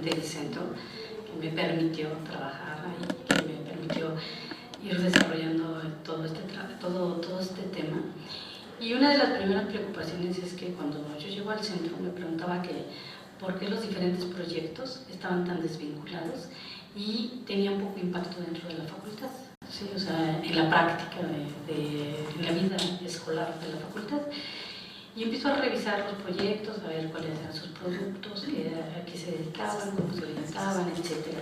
precisamente el centro, que me permitió trabajar ahí, que me permitió ir desarrollando todo este tema. Y una de las primeras preocupaciones es que cuando yo llego al centro me preguntaba que por qué los diferentes proyectos estaban tan desvinculados y tenían poco impacto dentro de la facultad, ¿sí? O sea, en la práctica, en la vida escolar de la facultad. Y empiezo a revisar los proyectos, a ver cuáles eran sus productos, a qué se dedicaban, cómo se orientaban, etc.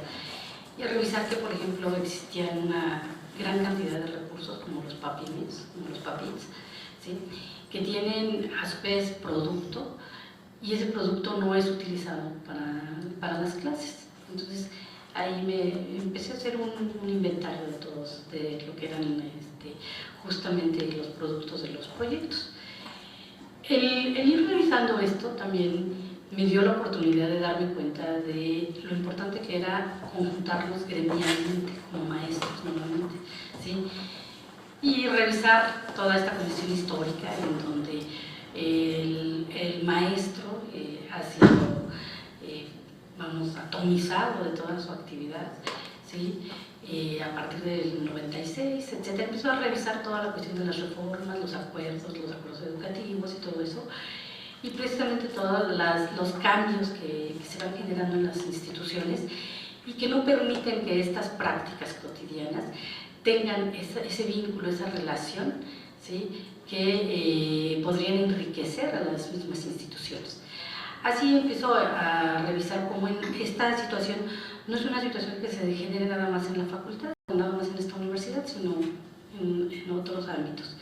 Y a revisar que, por ejemplo, existían una gran cantidad de recursos como los papines, ¿sí? Que tienen a su vez producto y ese producto no es utilizado para las clases. Entonces ahí me empecé a hacer un inventario de lo que eran justamente los productos de los proyectos. El ir revisando esto también me dio la oportunidad de darme cuenta de lo importante que era conjuntarnos gremialmente como maestros nuevamente, ¿sí? Y revisar toda esta condición histórica en donde el maestro ha sido, atomizado de toda su actividad, ¿sí? A partir del 96, etc. Empezó a revisar toda la cuestión de las reformas, los acuerdos educativos y todo eso, y precisamente todos los cambios que se van generando en las instituciones y que no permiten que estas prácticas cotidianas tengan ese vínculo, esa relación, ¿sí? Que podrían enriquecer a las mismas instituciones. Así empiezo a revisar cómo en esta situación no es una situación que se genere nada más en la facultad, nada más en esta universidad, sino en otros ámbitos.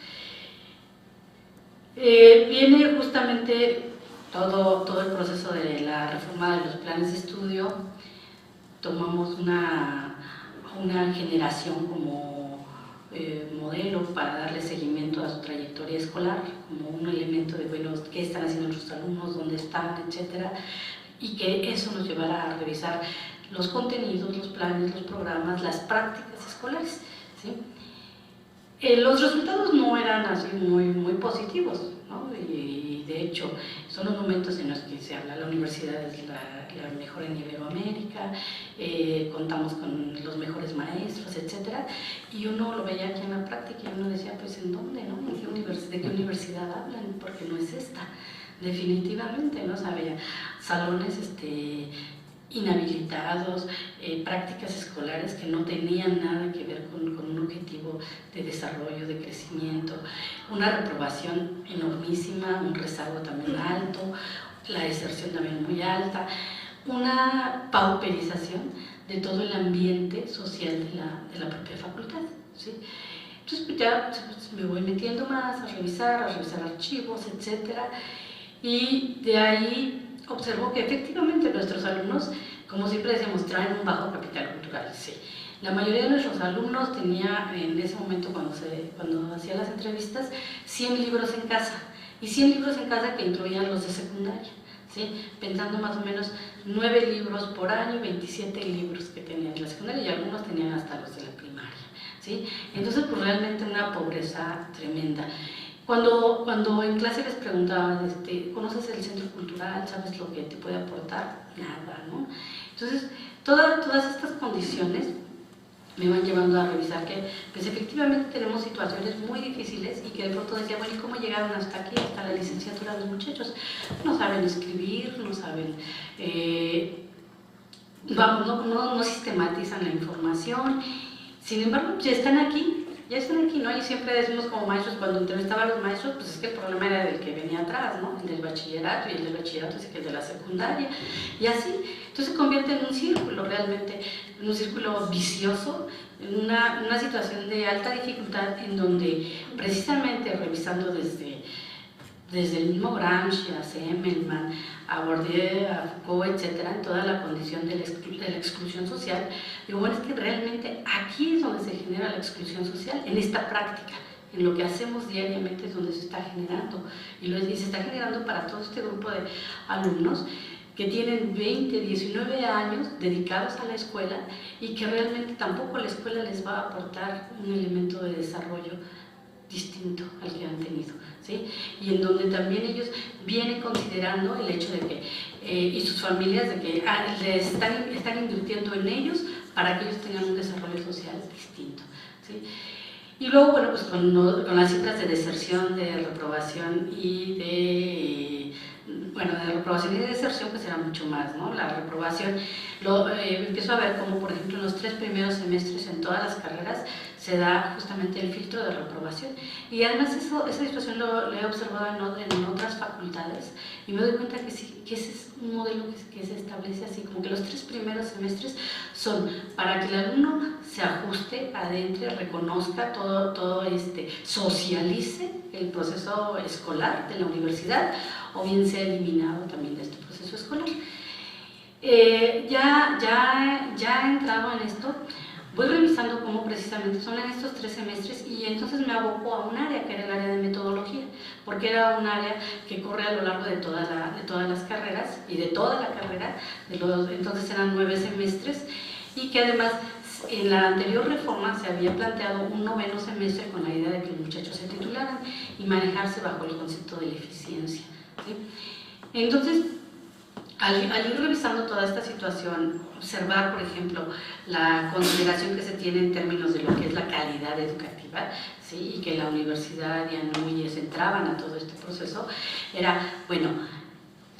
Viene justamente todo el proceso de la reforma de los planes de estudio. Tomamos una generación como modelo para darle seguimiento a su trayectoria escolar, como un elemento de, bueno, qué están haciendo nuestros alumnos, dónde están, etcétera, y que eso nos llevara a revisar los contenidos, los planes, los programas, las prácticas escolares, ¿sí? Los resultados no eran así muy positivos, ¿no? Y de hecho son los momentos en los que se habla, la universidad es la mejor en Iberoamérica, contamos con los mejores maestros, etcétera, y uno lo veía aquí en la práctica y uno decía, pues ¿en dónde, no? ¿De qué universidad hablan? Porque no es esta, definitivamente, ¿no? O sea, había salones inhabilitados, prácticas escolares que no tenían nada que ver con un objetivo de desarrollo, de crecimiento, una reprobación enormísima, un rezago también alto, la deserción también muy alta, una pauperización de todo el ambiente social de la propia facultad, ¿sí? Entonces pues ya me voy metiendo más a revisar archivos, etcétera, y de ahí observo que efectivamente nuestros alumnos, como siempre decimos, traen un bajo capital cultural, sí. La mayoría de nuestros alumnos tenía en ese momento, cuando hacía las entrevistas, 100 libros en casa, y 100 libros en casa que incluían los de secundaria, ¿sí? Pensando más o menos 9 libros por año, 27 libros que tenían en la secundaria, y algunos tenían hasta los de la primaria, ¿sí? Entonces, pues realmente una pobreza tremenda. Cuando en clase les preguntaban, ¿conoces el centro cultural? ¿Sabes lo que te puede aportar? Nada, ¿no? Entonces, todas estas condiciones me van llevando a revisar que, pues efectivamente tenemos situaciones muy difíciles y que de pronto decía, bueno, ¿y cómo llegaron hasta aquí, hasta la licenciatura los muchachos? No saben escribir, no saben, no sistematizan la información, sin embargo, ya están aquí, ¿no? Y siempre decimos como maestros, cuando entrevistaba a los maestros, pues es que el problema era del que venía atrás, ¿no? El del bachillerato, y el del bachillerato es que el de la secundaria, y así. Entonces se convierte en un círculo realmente, en un círculo vicioso, en una situación de alta dificultad en donde precisamente revisando desde el mismo Gramsci, a Semmelman, a Bourdieu, a Foucault, etcétera, en toda la condición de la exclusión social, digo, bueno, es que realmente aquí es donde se genera la exclusión social, en esta práctica, en lo que hacemos diariamente es donde se está generando, y se está generando para todo este grupo de alumnos que tienen 20, 19 años dedicados a la escuela y que realmente tampoco la escuela les va a aportar un elemento de desarrollo distinto al que han tenido, ¿sí? Y en donde también ellos vienen considerando el hecho de que y sus familias de que les están invirtiendo en ellos para que ellos tengan un desarrollo social distinto, ¿sí? Y luego, bueno, pues con las cifras de deserción, de reprobación y de reprobación y de deserción, pues era mucho más, ¿no? La reprobación, empiezo a ver como, por ejemplo, en los 3 primeros semestres en todas las carreras se da justamente el filtro de reprobación. Y además esa situación lo he observado en otras facultades y me doy cuenta que sí, que ese es un modelo que se establece así, como que los 3 primeros semestres son para que el alumno se ajuste, adentre, reconozca todo socialice el proceso escolar de la universidad, o bien sea eliminado también de este proceso escolar. Ya entrado en esto, voy revisando cómo precisamente son en estos 3 semestres y entonces me aboco a un área que era el área de metodología, porque era un área que corre a lo largo de todas las carreras y de toda la carrera, entonces eran 9 semestres y que además en la anterior reforma se había planteado un 9º semestre con la idea de que los muchachos se titularan y manejarse bajo el concepto de la eficiencia, ¿sí? Entonces, al ir revisando toda esta situación, observar, por ejemplo, la consideración que se tiene en términos de lo que es la calidad educativa, ¿sí? Y que la universidad y Núñez entraban a todo este proceso, era, bueno,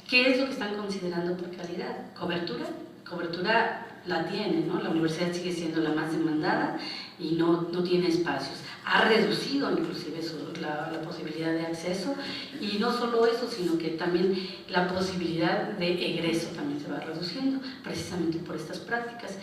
¿qué es lo que están considerando por calidad? ¿Cobertura? Cobertura la tiene, ¿no? La universidad sigue siendo la más demandada y no tiene espacios. Ha reducido inclusive la posibilidad de acceso y no solo eso, sino que también la posibilidad de egreso también se va reduciendo precisamente por estas prácticas.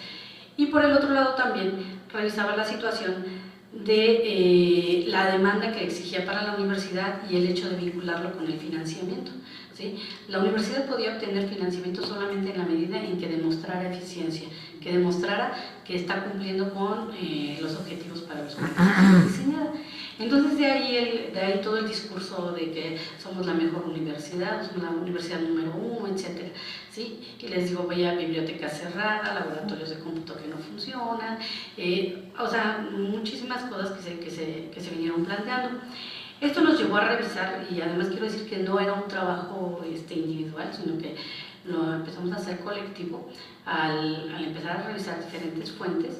Y por el otro lado también revisaba la situación de la demanda que exigía para la universidad y el hecho de vincularlo con el financiamiento, ¿sí? La universidad podía obtener financiamiento solamente en la medida en que demostrara eficiencia, que demostrara que está cumpliendo con los objetivos para los cuales está diseñada. Entonces de ahí todo el discurso de que somos la mejor universidad, somos la universidad número 1, etc. ¿Sí? Y les digo, vaya biblioteca cerrada, laboratorios de cómputo que no funcionan, o sea, muchísimas cosas que se vinieron planteando. Esto nos llevó a revisar, y además quiero decir que no era un trabajo individual, sino que lo empezamos a hacer colectivo al empezar a revisar diferentes fuentes.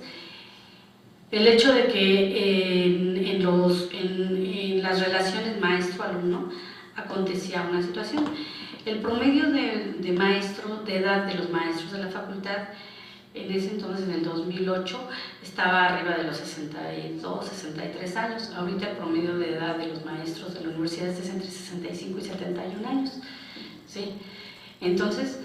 El hecho de que en las relaciones maestro-alumno acontecía una situación. El promedio de edad de los maestros de la facultad en ese entonces, en el 2008, estaba arriba de los 62, 63 años. Ahorita el promedio de edad de los maestros de la universidad es entre 65 y 71 años, ¿sí? Entonces,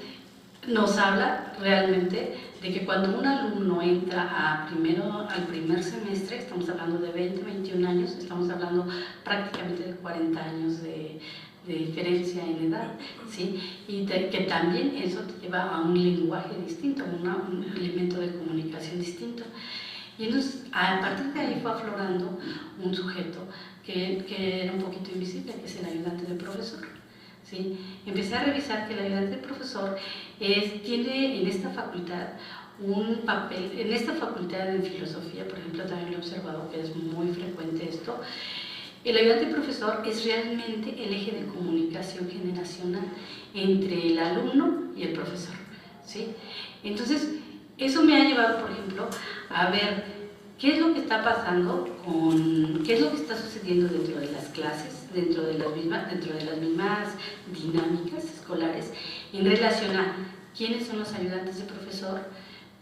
nos habla realmente de que cuando un alumno entra al primer semestre, estamos hablando de 20, 21 años, estamos hablando prácticamente de 40 años de diferencia en edad, ¿sí? Y que también eso te lleva a un lenguaje distinto, un elemento de comunicación distinto. Y entonces, a partir de ahí fue aflorando un sujeto que era un poquito invisible, que es el ayudante del profesor, ¿sí? Empecé a revisar que el ayudante del profesor tiene en esta facultad un papel, en esta facultad de filosofía, por ejemplo, también lo he observado que es muy frecuente esto. El ayudante profesor es realmente el eje de comunicación generacional entre el alumno y el profesor, ¿sí? Entonces, eso me ha llevado, por ejemplo, a ver qué es lo que está pasando qué es lo que está sucediendo dentro de las clases, dentro de las mismas dinámicas escolares, en relación a quiénes son los ayudantes de profesor,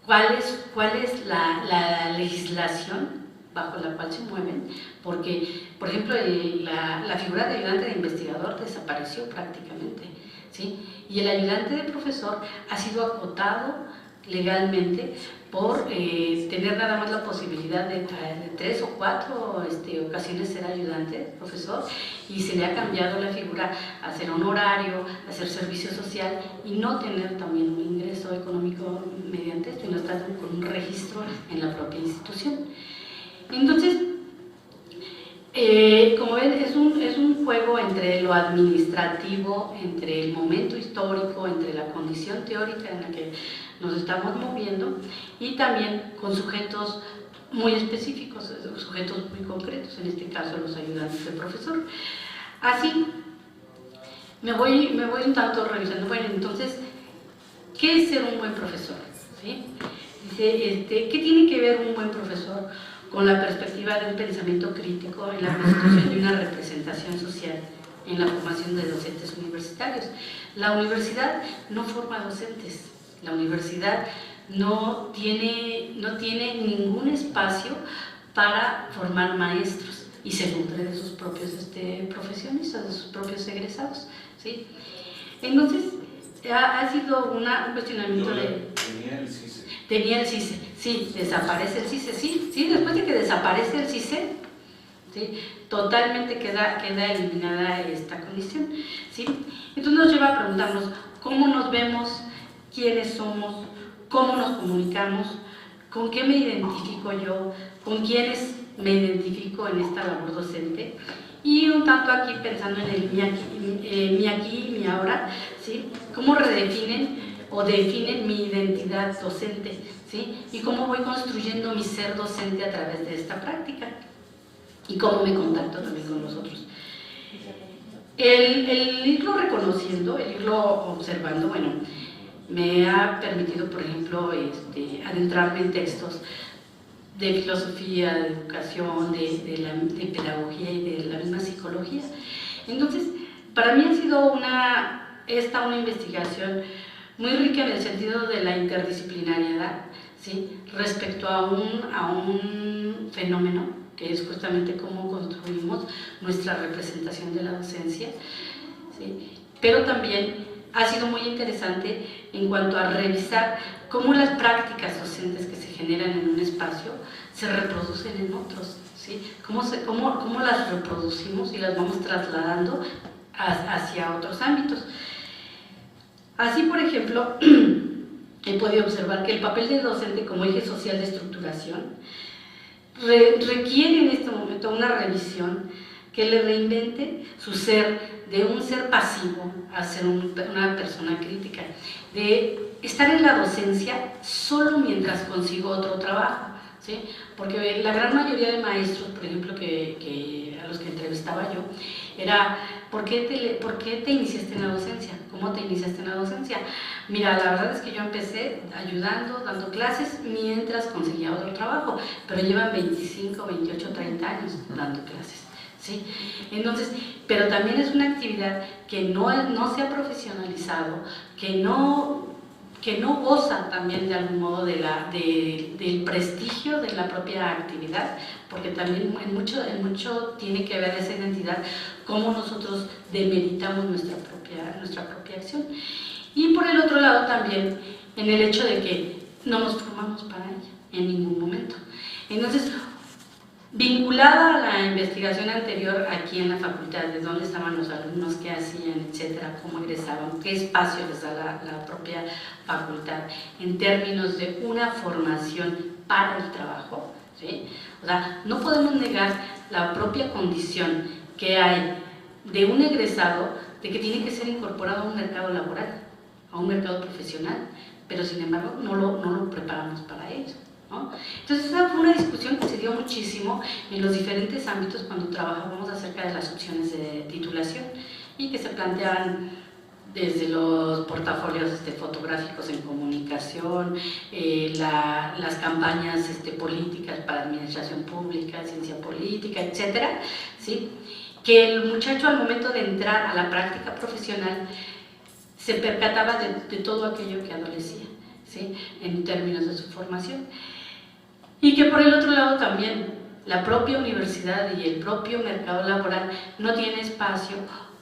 cuál es la legislación bajo la cual se mueven, porque, por ejemplo, la figura de ayudante de investigador desapareció prácticamente, ¿sí? Y el ayudante de profesor ha sido acotado legalmente por tener nada más la posibilidad de 3 o 4 ocasiones ser ayudante, profesor, y se le ha cambiado la figura a hacer honorario, a hacer servicio social y no tener también un ingreso económico mediante esto y no estar con un registro en la propia institución. Entonces, como ven, es un juego entre lo administrativo, entre el momento histórico, entre la condición teórica en la que nos estamos moviendo y también con sujetos muy específicos, sujetos muy concretos, en este caso los ayudantes del profesor. Así, me voy un tanto revisando. Bueno, entonces, ¿qué es ser un buen profesor? ¿Sí? Dice, ¿qué tiene que ver un buen profesor con la perspectiva de un pensamiento crítico en la constitución de una representación social en la formación de docentes universitarios? La universidad no forma docentes, la universidad no tiene ningún espacio para formar maestros y se nutre de sus propios profesionistas, de sus propios egresados, ¿sí? Entonces, ha sido un cuestionamiento de... Tenía el CICE. Tenía el CICE, sí, desaparece el CICE, sí, después de que desaparece el CICE, ¿sí? Totalmente queda eliminada esta condición, ¿sí? Entonces nos lleva a preguntarnos cómo nos vemos, quiénes somos, cómo nos comunicamos, con qué me identifico yo, con quiénes me identifico en esta labor docente, y un tanto aquí pensando en el mi aquí y mi ahora, ¿sí? Cómo redefinen o definen mi identidad docente, ¿sí? Y cómo voy construyendo mi ser docente a través de esta práctica y cómo me contacto también con los otros. El irlo reconociendo, el irlo observando, bueno, me ha permitido, por ejemplo, adentrarme en textos de filosofía, de educación, de pedagogía y de la misma psicología. Entonces, para mí ha sido una investigación muy rica en el sentido de la interdisciplinariedad, ¿sí? Respecto a un fenómeno que es justamente cómo construimos nuestra representación de la docencia, ¿sí? Pero también ha sido muy interesante en cuanto a revisar cómo las prácticas docentes que se generan en un espacio se reproducen en otros, ¿sí? Cómo las reproducimos y las vamos trasladando hacia otros ámbitos. Así, por ejemplo, he podido observar que el papel del docente como eje social de estructuración requiere en este momento una revisión que le reinvente su ser, de un ser pasivo a ser una persona crítica, de estar en la docencia solo mientras consigo otro trabajo, ¿sí? Porque la gran mayoría de maestros, por ejemplo, a los que entrevistaba yo, era, ¿por qué te iniciaste en la docencia? ¿Cómo te iniciaste en la docencia? Mira, la verdad es que yo empecé ayudando, dando clases, mientras conseguía otro trabajo, pero llevan 25, 28, 30 años dando clases, ¿sí? Entonces, pero también es una actividad que no se ha profesionalizado, que no goza también de algún modo del prestigio de la propia actividad, porque también en mucho tiene que ver esa identidad, cómo nosotros demeritamos nuestra propia acción. Y por el otro lado también en el hecho de que no nos formamos para ella en ningún momento. Entonces, vinculada a la investigación anterior aquí en la facultad, de dónde estaban los alumnos, qué hacían, etcétera, cómo egresaban, qué espacio les da la propia facultad en términos de una formación para el trabajo, ¿sí? O sea, no podemos negar la propia condición que hay de un egresado de que tiene que ser incorporado a un mercado laboral, a un mercado profesional, pero sin embargo no lo preparamos para ello, ¿no? Entonces esa fue una discusión que se dio muchísimo en los diferentes ámbitos cuando trabajábamos acerca de las opciones de titulación y que se planteaban desde los portafolios fotográficos en comunicación, las campañas políticas para administración pública, ciencia política, etcétera, ¿sí? Que el muchacho al momento de entrar a la práctica profesional se percataba de todo aquello que adolecía, ¿sí? En términos de su formación. Y que por el otro lado también la propia universidad y el propio mercado laboral no tiene espacio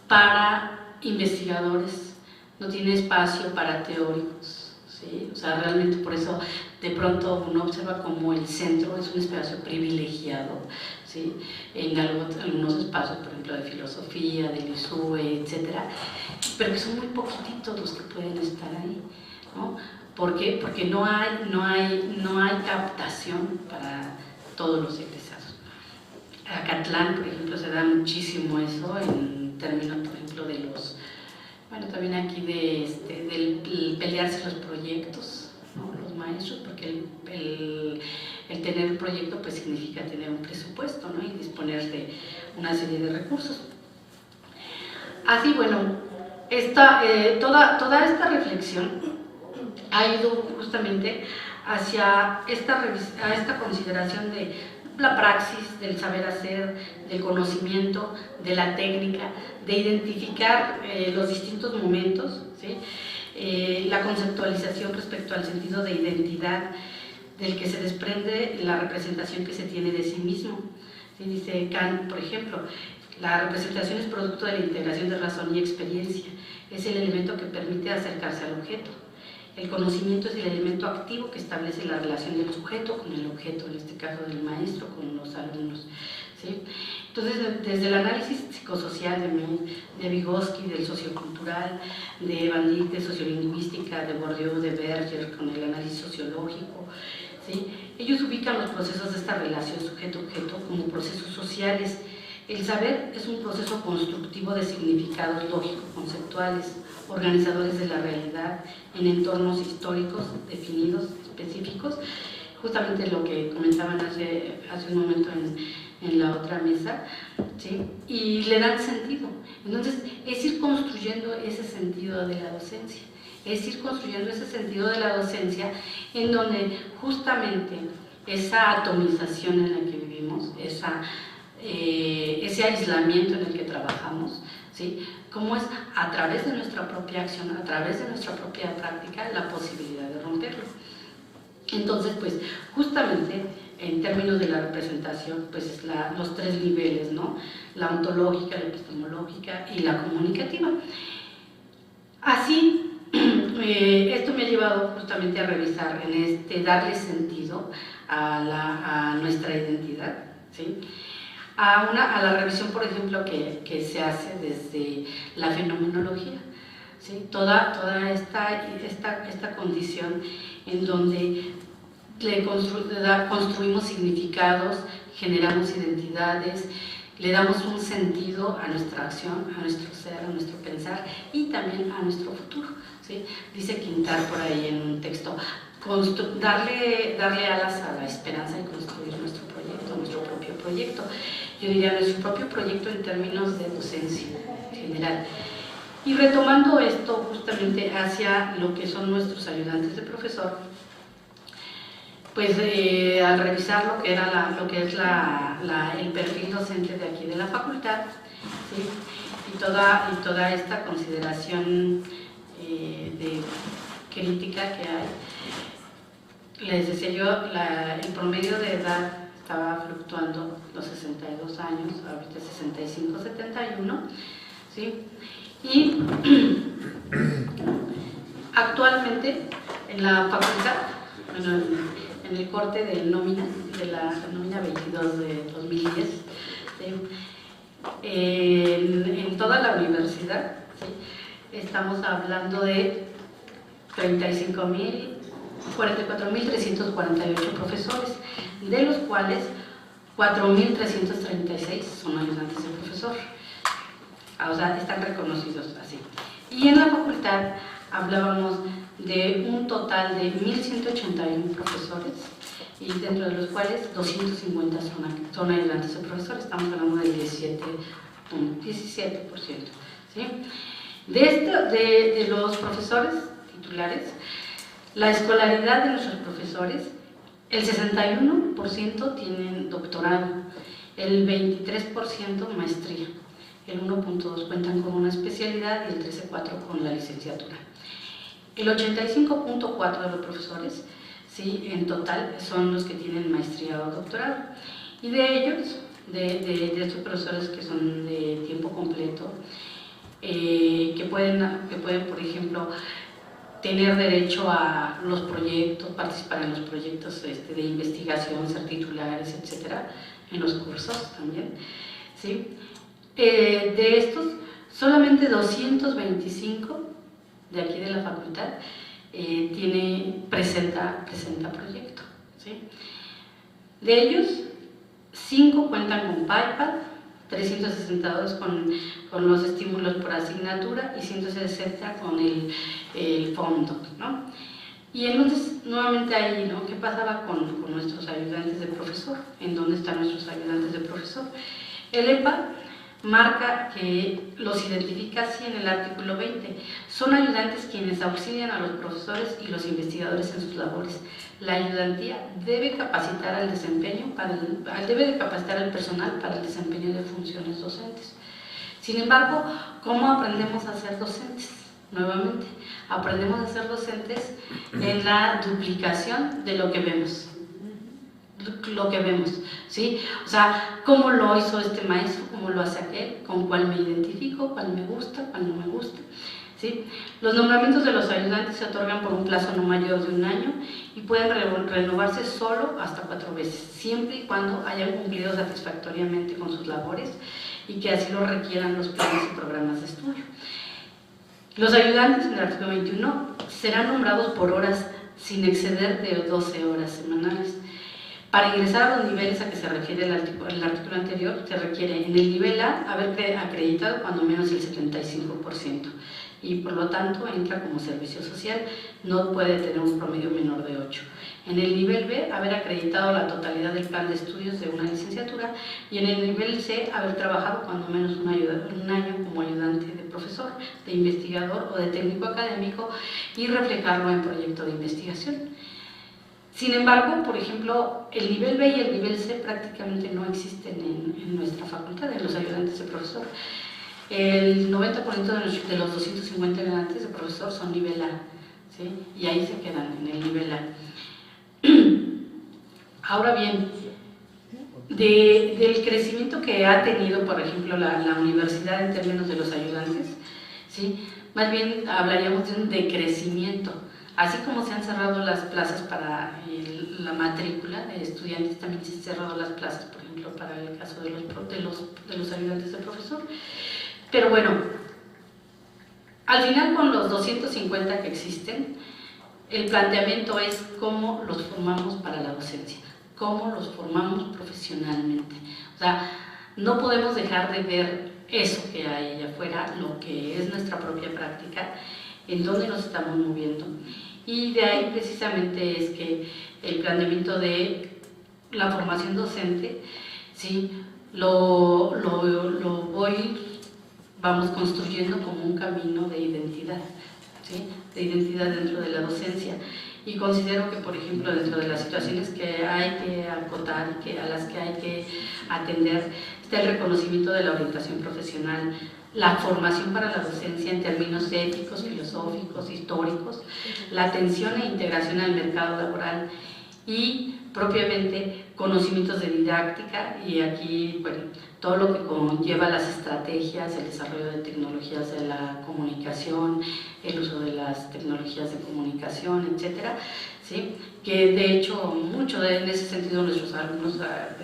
para investigadores, no tiene espacio para teóricos, ¿sí? O sea, realmente por eso de pronto uno observa como el centro es un espacio privilegiado, ¿sí? En algunos espacios, por ejemplo, de filosofía, del ISUE, etcétera, pero que son muy poquititos los que pueden estar ahí, ¿no? ¿Por qué? Porque no hay captación para todos los egresados. Acatlán, por ejemplo, se da muchísimo eso en términos, por ejemplo, de los, bueno, también aquí del pelearse los proyectos, ¿no? Los maestros, porque el tener un proyecto pues significa tener un presupuesto, ¿no? Y disponer de una serie de recursos. Así, bueno, toda esta reflexión ha ido justamente hacia esta consideración de la praxis, del saber hacer, del conocimiento, de la técnica, de identificar los distintos momentos, ¿sí? La conceptualización respecto al sentido de identidad del que se desprende la representación que se tiene de sí mismo. ¿Sí? Dice Kant, por ejemplo, la representación es producto de la integración de razón y experiencia, es el elemento que permite acercarse al objeto. El conocimiento es el elemento activo que establece la relación del sujeto con el objeto, en este caso del maestro con los alumnos. ¿Sí? Entonces, desde el análisis psicosocial de Vygotsky, del sociocultural, de Bandit, de sociolingüística, de Bourdieu, de Berger, con el análisis sociológico, ¿sí? Ellos ubican los procesos de esta relación sujeto-objeto como procesos sociales. El saber es un proceso constructivo de significados lógico-conceptuales, organizadores de la realidad en entornos históricos definidos, específicos, justamente lo que comentaban hace un momento en la otra mesa, ¿sí? Y le dan sentido. Entonces, es ir construyendo ese sentido de la docencia, es ir construyendo ese sentido de la docencia en donde justamente esa atomización en la que vivimos, ese aislamiento en el que trabajamos, ¿sí? Cómo es a través de nuestra propia acción, a través de nuestra propia práctica, la posibilidad de romperlo. Entonces, pues, justamente, en términos de la representación, pues, los tres niveles, ¿no? La ontológica, la epistemológica y la comunicativa. Así, esto me ha llevado justamente a revisar, darle sentido a nuestra identidad, ¿sí? A la revisión, por ejemplo, que se hace desde la fenomenología, ¿sí? Toda esta condición en donde construimos significados, generamos identidades, le damos un sentido a nuestra acción, a nuestro ser, a nuestro pensar y también a nuestro futuro, ¿sí? Dice Quintard por ahí en un texto, darle alas a la esperanza y construir nuestro proyecto, nuestro propio proyecto. Yo diría nuestro propio proyecto en términos de docencia general. Y retomando esto justamente hacia lo que son nuestros ayudantes de profesor, pues al revisar lo que es el perfil docente de aquí de la facultad, ¿sí? y toda esta consideración de crítica que hay, les decía yo, el promedio de edad estaba fluctuando los 62 años, ahorita 65, 71, ¿sí? Y actualmente en la facultad, bueno, en el corte de la nómina 22 de 2010, ¿sí? En toda la universidad, ¿sí? Estamos hablando de 44.348 profesores, de los cuales 4.336 son ayudantes de profesor, o sea, están reconocidos así. Y en la facultad hablábamos de un total de 1.181 profesores, y dentro de los cuales 250 son ayudantes de profesores, estamos hablando del 17%. ¿Sí? De los profesores titulares, la escolaridad de nuestros profesores, el 61% tienen doctorado, el 23% maestría, el 1.2 cuentan con una especialidad y el 13.4 con la licenciatura. El 85.4 de los profesores, ¿sí? En total, son los que tienen maestría o doctorado. Y de ellos, de estos profesores que son de tiempo completo, que pueden, por ejemplo, tener derecho a los proyectos, participar en los proyectos de investigación, ser titulares, etcétera, en los cursos también, ¿sí? De estos, solamente 225 de aquí de la facultad presenta proyecto, ¿sí? De ellos, 5 cuentan con PyPad, 362 con los estímulos por asignatura y 160 con el fondo, ¿no? Y entonces, nuevamente ahí, ¿no? ¿Qué pasaba con nuestros ayudantes de profesor? ¿En dónde están nuestros ayudantes de profesor? El EPA marca que los identifica así en el artículo 20. Son ayudantes quienes auxilian a los profesores y los investigadores en sus labores. La ayudantía debe capacitar al personal para el desempeño de funciones docentes. Sin embargo, ¿cómo aprendemos a ser docentes? Nuevamente, aprendemos a ser docentes en la duplicación de lo que vemos. ¿Sí? O sea, cómo lo hizo este maestro, cómo lo hace aquel, con cuál me identifico, cuál me gusta, cuál no me gusta, ¿sí? Los nombramientos de los ayudantes se otorgan por un plazo no mayor de 1 año y pueden renovarse solo hasta 4 veces, siempre y cuando hayan cumplido satisfactoriamente con sus labores y que así lo requieran los planes y programas de estudio. Los ayudantes, en el artículo 21, serán nombrados por horas sin exceder de 12 horas semanales. Para ingresar a los niveles a que se refiere el artículo anterior, se requiere en el nivel A haber acreditado cuando menos el 75% y por lo tanto entra como servicio social, no puede tener un promedio menor de 8. En el nivel B, haber acreditado la totalidad del plan de estudios de una licenciatura y en el nivel C, haber trabajado cuando menos un año como ayudante de profesor, de investigador o de técnico académico y reflejarlo en proyecto de investigación. Sin embargo, por ejemplo, el nivel B y el nivel C prácticamente no existen en nuestra facultad, en los ayudantes de profesor. El 90% de los 250 ayudantes de profesor son nivel A, ¿sí? Y ahí se quedan en el nivel A. Ahora bien, del crecimiento que ha tenido, por ejemplo, la universidad en términos de los ayudantes, ¿sí? Más bien hablaríamos de un decrecimiento. Así como se han cerrado las plazas para la matrícula de estudiantes, también se han cerrado las plazas, por ejemplo, para el caso de los ayudantes de profesor. Pero bueno, al final con los 250 que existen, el planteamiento es cómo los formamos para la docencia, cómo los formamos profesionalmente. O sea, no podemos dejar de ver eso que hay allá afuera, lo que es nuestra propia práctica, en dónde nos estamos moviendo. Y de ahí precisamente es que el planteamiento de la formación docente, ¿sí? Vamos construyendo como un camino de identidad, ¿sí? De identidad dentro de la docencia. Y considero que, por ejemplo, dentro de las situaciones que hay que acotar y a las que hay que atender, está el reconocimiento de la orientación profesional, la formación para la docencia en términos éticos, filosóficos, históricos, la atención e integración al mercado laboral y propiamente conocimientos de didáctica y aquí, bueno, todo lo que conlleva las estrategias, el desarrollo de tecnologías de la comunicación, el uso de las tecnologías de comunicación, etcétera, ¿sí? Que de hecho mucho en ese sentido nuestros alumnos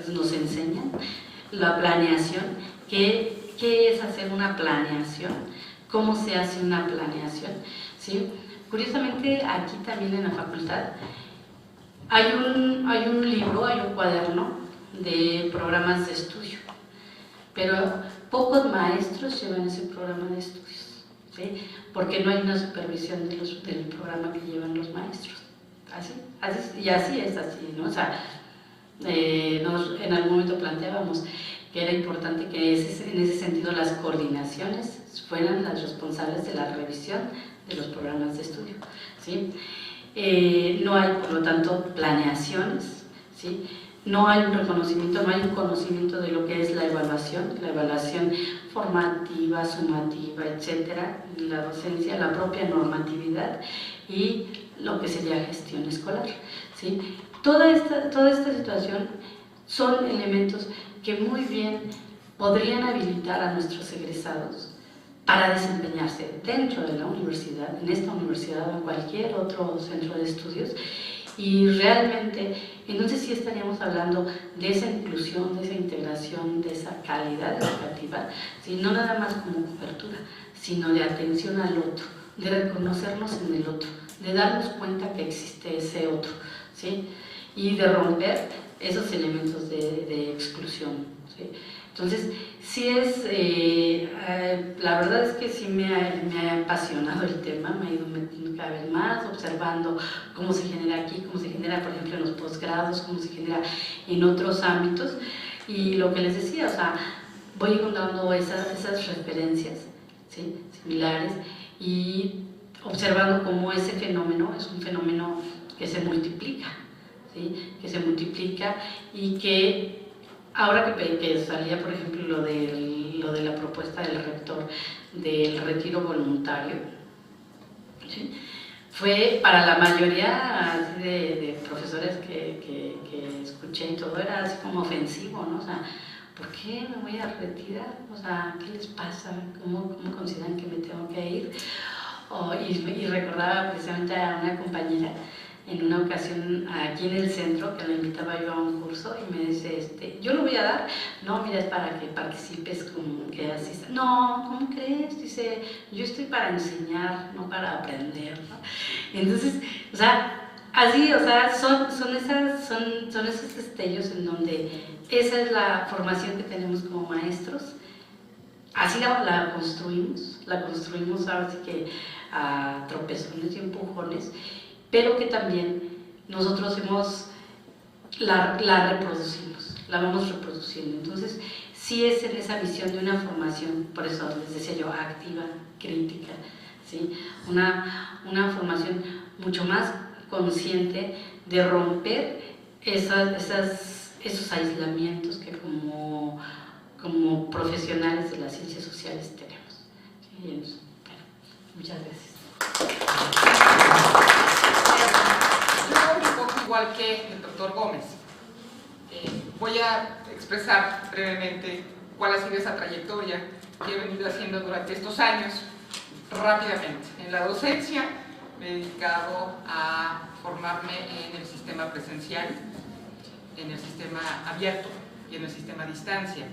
nos enseñan la planeación, ¿qué es hacer una planeación? ¿Cómo se hace una planeación? ¿Sí? Curiosamente, aquí también en la facultad hay un libro, hay un cuaderno de programas de estudio, pero pocos maestros llevan ese programa de estudios, ¿sí? Porque no hay una supervisión del programa que llevan los maestros. Y así es así, ¿no? O sea, en algún momento planteábamos que era importante que en ese sentido las coordinaciones fueran las responsables de la revisión de los programas de estudio, ¿sí? No hay, por lo tanto, planeaciones, ¿sí? No hay un reconocimiento, no hay un conocimiento de lo que es la evaluación formativa, sumativa, etcétera, la docencia, la propia normatividad y lo que sería gestión escolar, ¿sí? Toda esta situación son elementos que muy bien podrían habilitar a nuestros egresados para desempeñarse dentro de la universidad, en esta universidad o en cualquier otro centro de estudios, y realmente entonces sí estaríamos hablando de esa inclusión, de esa integración, de esa calidad educativa, ¿sí? No nada más como cobertura, sino de atención al otro, de reconocernos en el otro, de darnos cuenta que existe ese otro, ¿sí? Y de romper esos elementos de exclusión, ¿sí? Entonces, sí la verdad es que sí me ha apasionado el tema, me ha ido metiendo cada vez más, observando cómo se genera aquí, cómo se genera, por ejemplo, en los posgrados, cómo se genera en otros ámbitos, y lo que les decía, o sea, voy encontrando esas referencias, ¿sí?, similares, y observando cómo ese fenómeno es un fenómeno que se multiplica, ¿sí?, que se multiplica, y que ahora que salía, por ejemplo, lo de la propuesta del rector del retiro voluntario, ¿sí?, fue para la mayoría de profesores que escuché y todo, era así como ofensivo, ¿no? O sea, ¿por qué me voy a retirar? O sea, ¿qué les pasa? ¿Cómo consideran que me tengo que ir? Y recordaba precisamente a una compañera en una ocasión aquí en el centro, que la invitaba yo a un curso, y me dice, yo lo voy a dar, no, mira, es para que participes, como que asistas. No, ¿cómo crees? Dice, yo estoy para enseñar, no para aprender, ¿no? Entonces, o sea, así, o sea, son esos destellos en donde esa es la formación que tenemos como maestros. Así la construimos ahora sí que a tropezones y empujones, pero que también nosotros la reproducimos, la vamos reproduciendo. Entonces, sí es en esa visión de una formación, por eso les decía yo, activa, crítica, ¿sí? Una formación mucho más consciente de romper esos aislamientos que como profesionales de las ciencias sociales tenemos. ¿Sí? Bueno, muchas gracias. Yo un poco igual que el doctor Gómez. Voy a expresar brevemente cuál ha sido esa trayectoria que he venido haciendo durante estos años, rápidamente. En la docencia me he dedicado a formarme en el sistema presencial, en el sistema abierto y en el sistema a distancia.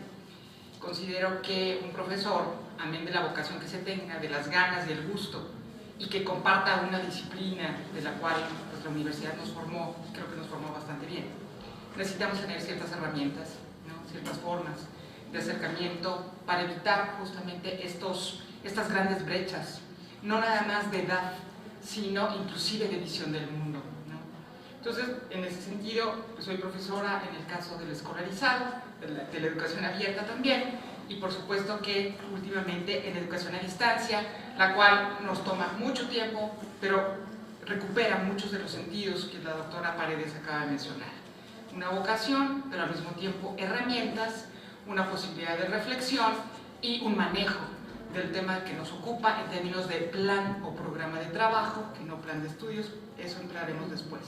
Considero que un profesor, amén de la vocación que se tenga, de las ganas y el gusto, y que comparta una disciplina de la cual pues, la universidad nos formó, creo que nos formó bastante bien. Necesitamos tener ciertas herramientas, ¿no?, ciertas formas de acercamiento para evitar justamente estas grandes brechas, no nada más de edad, sino inclusive de visión del mundo, ¿no? Entonces, en ese sentido, pues, soy profesora en el caso del escolarizado, de la educación abierta también, y por supuesto que últimamente en educación a distancia, la cual nos toma mucho tiempo, pero recupera muchos de los sentidos que la doctora Paredes acaba de mencionar. Una vocación, pero al mismo tiempo herramientas, una posibilidad de reflexión y un manejo del tema que nos ocupa en términos de plan o programa de trabajo, que no plan de estudios, eso entraremos después.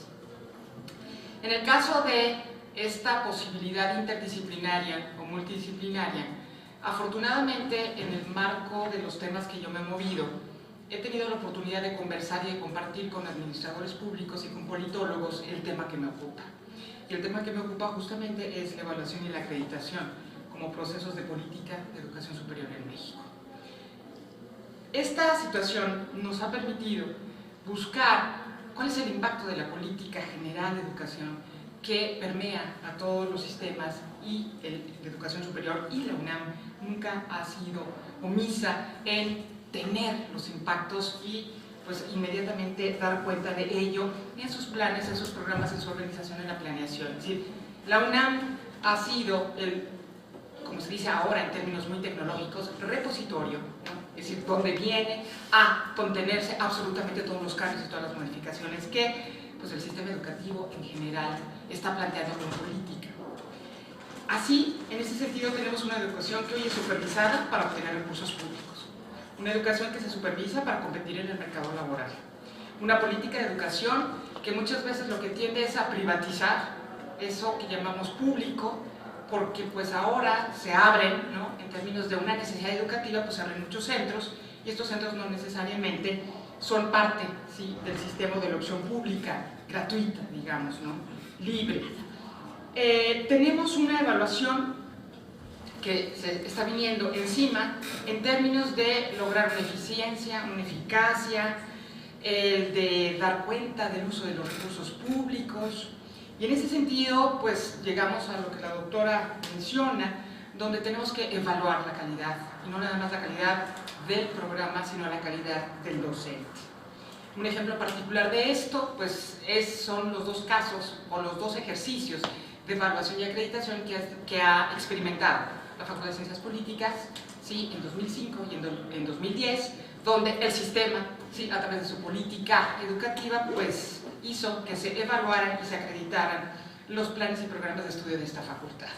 En el caso de esta posibilidad interdisciplinaria o multidisciplinaria, afortunadamente en el marco de los temas que yo me he movido, he tenido la oportunidad de conversar y de compartir con administradores públicos y con politólogos el tema que me ocupa. Y el tema que me ocupa justamente es la evaluación y la acreditación como procesos de política de educación superior en México. Esta situación nos ha permitido buscar cuál es el impacto de la política general de educación que permea a todos los sistemas, y de educación superior y la UNAM nunca ha sido omisa en tener los impactos y pues inmediatamente dar cuenta de ello en sus planes, en sus programas, en su organización, en la planeación. Es decir, la UNAM ha sido como se dice ahora en términos muy tecnológicos, repositorio, ¿no? Es decir, donde viene a contenerse absolutamente todos los cambios y todas las modificaciones que pues, el sistema educativo en general está planteando como política. Así, en ese sentido, tenemos una educación que hoy es supervisada para obtener recursos públicos, una educación que se supervisa para competir en el mercado laboral, una política de educación que muchas veces lo que tiende es a privatizar eso que llamamos público, porque pues ahora se abren, ¿no?, en términos de una necesidad educativa, pues se abren muchos centros, y estos centros no necesariamente son parte, ¿sí?, del sistema de la opción pública, gratuita, digamos, ¿no?, libre. Tenemos una evaluación que se está viniendo encima en términos de lograr una eficiencia, una eficacia, de dar cuenta del uso de los recursos públicos, y en ese sentido pues llegamos a lo que la doctora menciona, donde tenemos que evaluar la calidad, y no nada más la calidad del programa, sino la calidad del docente. Un ejemplo particular de esto pues son los dos casos o los dos ejercicios de evaluación y acreditación que ha experimentado la Facultad de Ciencias Políticas, ¿sí? En 2005 y en 2010, donde el sistema, ¿sí? A través de su política educativa, pues hizo que se evaluaran y se acreditaran los planes y programas de estudio de esta facultad.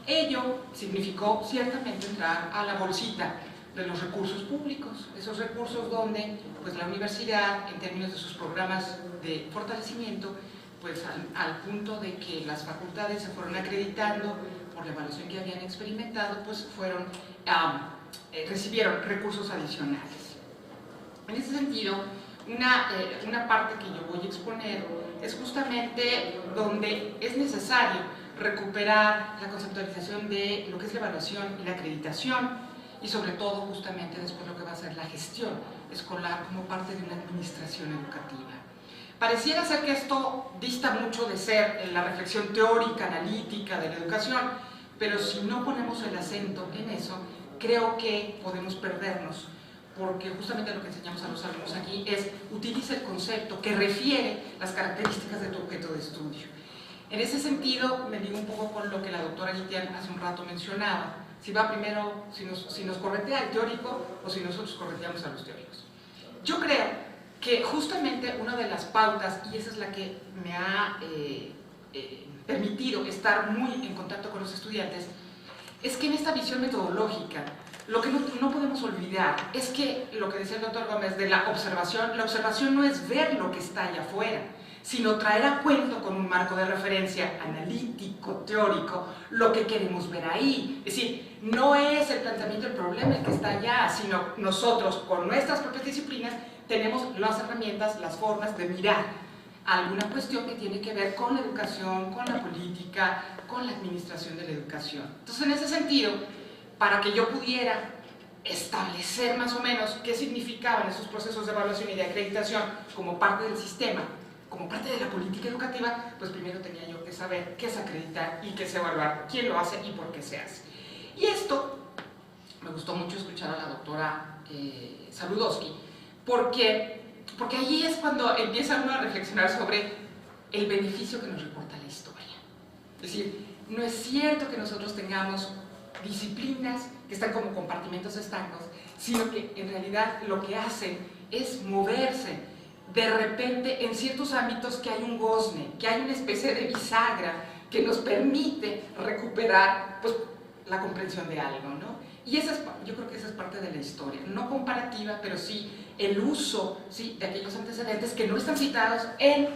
Ello significó ciertamente entrar a la bolsita de los recursos públicos, esos recursos donde pues, la universidad, en términos de sus programas de fortalecimiento, pues al punto de que las facultades se fueron acreditando por la evaluación que habían experimentado, pues recibieron recursos adicionales. En ese sentido, una parte que yo voy a exponer es justamente donde es necesario recuperar la conceptualización de lo que es la evaluación y la acreditación, y sobre todo justamente después lo que va a ser la gestión escolar como parte de una administración educativa. Pareciera ser que esto dista mucho de ser la reflexión teórica, analítica de la educación, pero si no ponemos el acento en eso, creo que podemos perdernos, porque justamente lo que enseñamos a los alumnos aquí es utiliza el concepto que refiere las características de tu objeto de estudio. En ese sentido, me ligo un poco con lo que la doctora Guitián hace un rato mencionaba, si va primero, si nos corretea el teórico o si nosotros correteamos a los teóricos. Yo creo que justamente una de las pautas, y esa es la que me ha permitido estar muy en contacto con los estudiantes, es que en esta visión metodológica, lo que no podemos olvidar es que lo que decía el doctor Gómez de la observación no es ver lo que está allá afuera, sino traer a cuento con un marco de referencia analítico, teórico, lo que queremos ver ahí. Es decir, no es el planteamiento del problema el que está allá, sino nosotros, con nuestras propias disciplinas, tenemos las herramientas, las formas de mirar alguna cuestión que tiene que ver con la educación, con la política, con la administración de la educación. Entonces, en ese sentido, para que yo pudiera establecer más o menos qué significaban esos procesos de evaluación y de acreditación como parte del sistema, como parte de la política educativa, pues primero tenía yo que saber qué es acreditar y qué es evaluar, quién lo hace y por qué se hace. Y esto, me gustó mucho escuchar a la doctora Saludowski, porque allí es cuando empieza uno a reflexionar sobre el beneficio que nos reporta la historia. Es decir, no es cierto que nosotros tengamos disciplinas que están como compartimentos estancos, sino que en realidad lo que hacen es moverse de repente en ciertos ámbitos que hay un gozne, que hay una especie de bisagra que nos permite recuperar pues, la comprensión de algo, ¿no? Y yo creo que esa es parte de la historia, no comparativa, pero sí el uso, ¿sí?, de aquellos antecedentes que no están citados en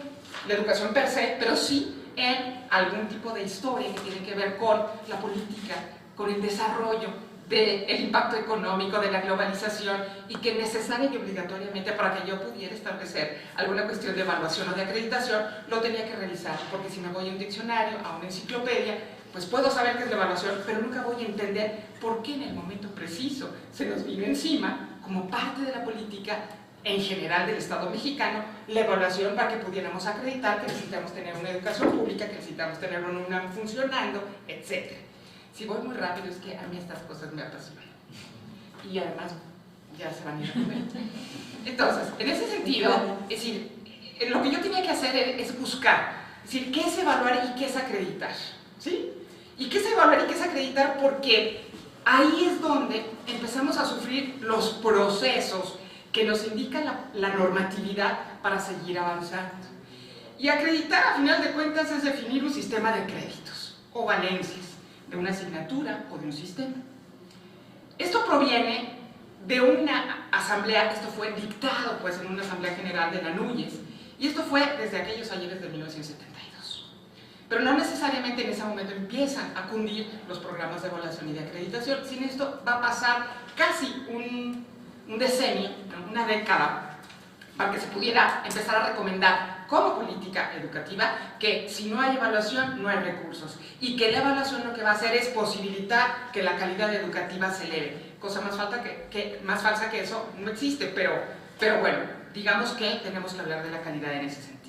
la educación per se, pero sí en algún tipo de historia que tiene que ver con la política, con el desarrollo del impacto económico, de la globalización, y que necesaria y obligatoriamente para que yo pudiera establecer alguna cuestión de evaluación o de acreditación, lo tenía que realizar, porque si me voy a un diccionario, a una enciclopedia, pues puedo saber qué es la evaluación, pero nunca voy a entender por qué en el momento preciso se nos vino encima, como parte de la política en general del Estado mexicano, la evaluación para que pudiéramos acreditar que necesitamos tener una educación pública, que necesitamos tener una UNAM funcionando, etc. Si voy muy rápido es que a mí estas cosas me apasionan. Y además ya se van a ir a comer. Entonces, en ese sentido, es decir, lo que yo tenía que hacer es buscar, es decir, qué es evaluar y qué es acreditar, ¿sí? Y qué es evaluar y qué es acreditar, porque ahí es donde empezamos a sufrir los procesos que nos indican la normatividad para seguir avanzando. Y acreditar, a final de cuentas, es definir un sistema de créditos o valencias de una asignatura o de un sistema. Esto proviene de una asamblea, esto fue dictado pues en una asamblea general de la NUYES, y esto fue desde aquellos ayeres de 1972. Pero no necesariamente en ese momento empiezan a cundir los programas de evaluación y de acreditación, sin esto va a pasar casi un decenio, una década, para que se pudiera empezar a recomendar como política educativa que si no hay evaluación no hay recursos, y que la evaluación lo que va a hacer es posibilitar que la calidad educativa se eleve, cosa más falsa que eso no existe, pero bueno, digamos que tenemos que hablar de la calidad en ese sentido.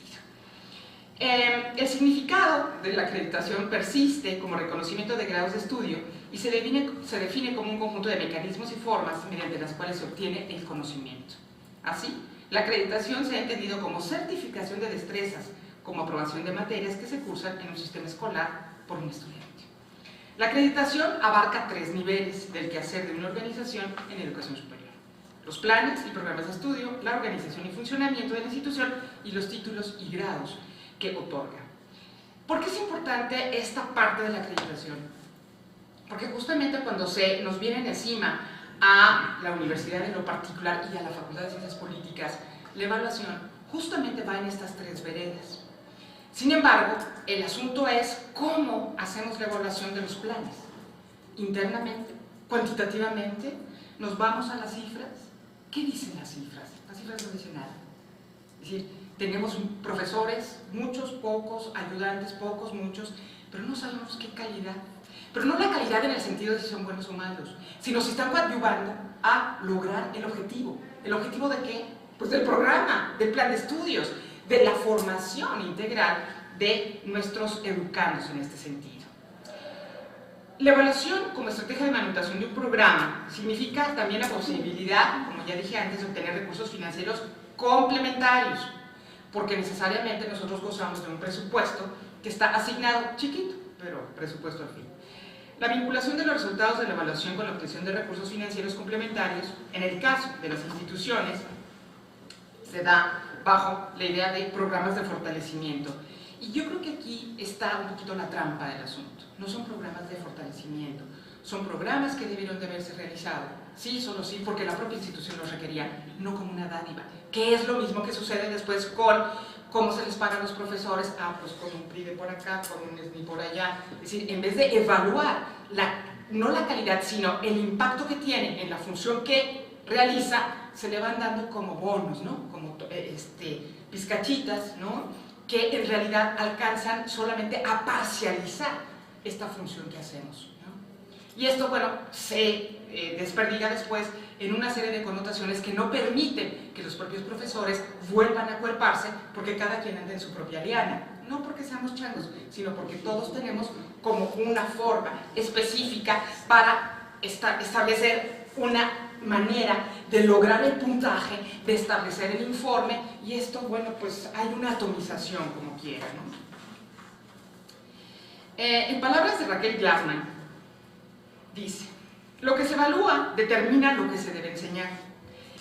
El significado de la acreditación persiste como reconocimiento de grados de estudio y se define como un conjunto de mecanismos y formas mediante las cuales se obtiene el conocimiento. Así, la acreditación se ha entendido como certificación de destrezas, como aprobación de materias que se cursan en un sistema escolar por un estudiante. La acreditación abarca 3 niveles del quehacer de una organización en educación superior: los planes y programas de estudio, la organización y funcionamiento de la institución y los títulos y grados que otorga. ¿Por qué es importante esta parte de la acreditación? Porque justamente cuando nos vienen encima a la universidad en lo particular y a la Facultad de Ciencias Políticas, la evaluación justamente va en estas 3 veredas. Sin embargo, el asunto es cómo hacemos la evaluación de los planes. Internamente, cuantitativamente, nos vamos a las cifras. ¿Qué dicen las cifras? Las cifras no dicen nada. Es decir, tenemos profesores, muchos, pocos, ayudantes, pocos, muchos, pero no sabemos qué calidad. Pero no la calidad en el sentido de si son buenos o malos, sino si están coadyuvando a lograr el objetivo. ¿El objetivo de qué? Pues del programa, del plan de estudios, de la formación integral de nuestros educandos en este sentido. La evaluación como estrategia de manutención de un programa significa también la posibilidad, como ya dije antes, de obtener recursos financieros complementarios, porque necesariamente nosotros gozamos de un presupuesto que está asignado chiquito, pero presupuesto al fin. La vinculación de los resultados de la evaluación con la obtención de recursos financieros complementarios, en el caso de las instituciones, se da bajo la idea de programas de fortalecimiento. Y yo creo que aquí está un poquito la trampa del asunto. No son programas de fortalecimiento, son programas que debieron de haberse realizado, sí, solo sí, porque la propia institución los requería, no como una dádiva, que es lo mismo que sucede después con cómo se les paga a los profesores, pues con un PRIDE por acá, con un SNI por allá. Es decir, en vez de evaluar no la calidad, sino el impacto que tiene en la función que realiza, se le van dando como bonos, ¿no? Como pizcachitas, ¿no? Que en realidad alcanzan solamente a parcializar esta función que hacemos, ¿no? Y esto, bueno, se desperdiga después en una serie de connotaciones que no permiten que los propios profesores vuelvan a acuerparse porque cada quien anda en su propia liana. No porque seamos changos, sino porque todos tenemos como una forma específica para establecer una manera de lograr el puntaje, de establecer el informe, y esto, bueno, pues hay una atomización como quiera, ¿no? En palabras de Raquel Glassman, dice: lo que se evalúa determina lo que se debe enseñar.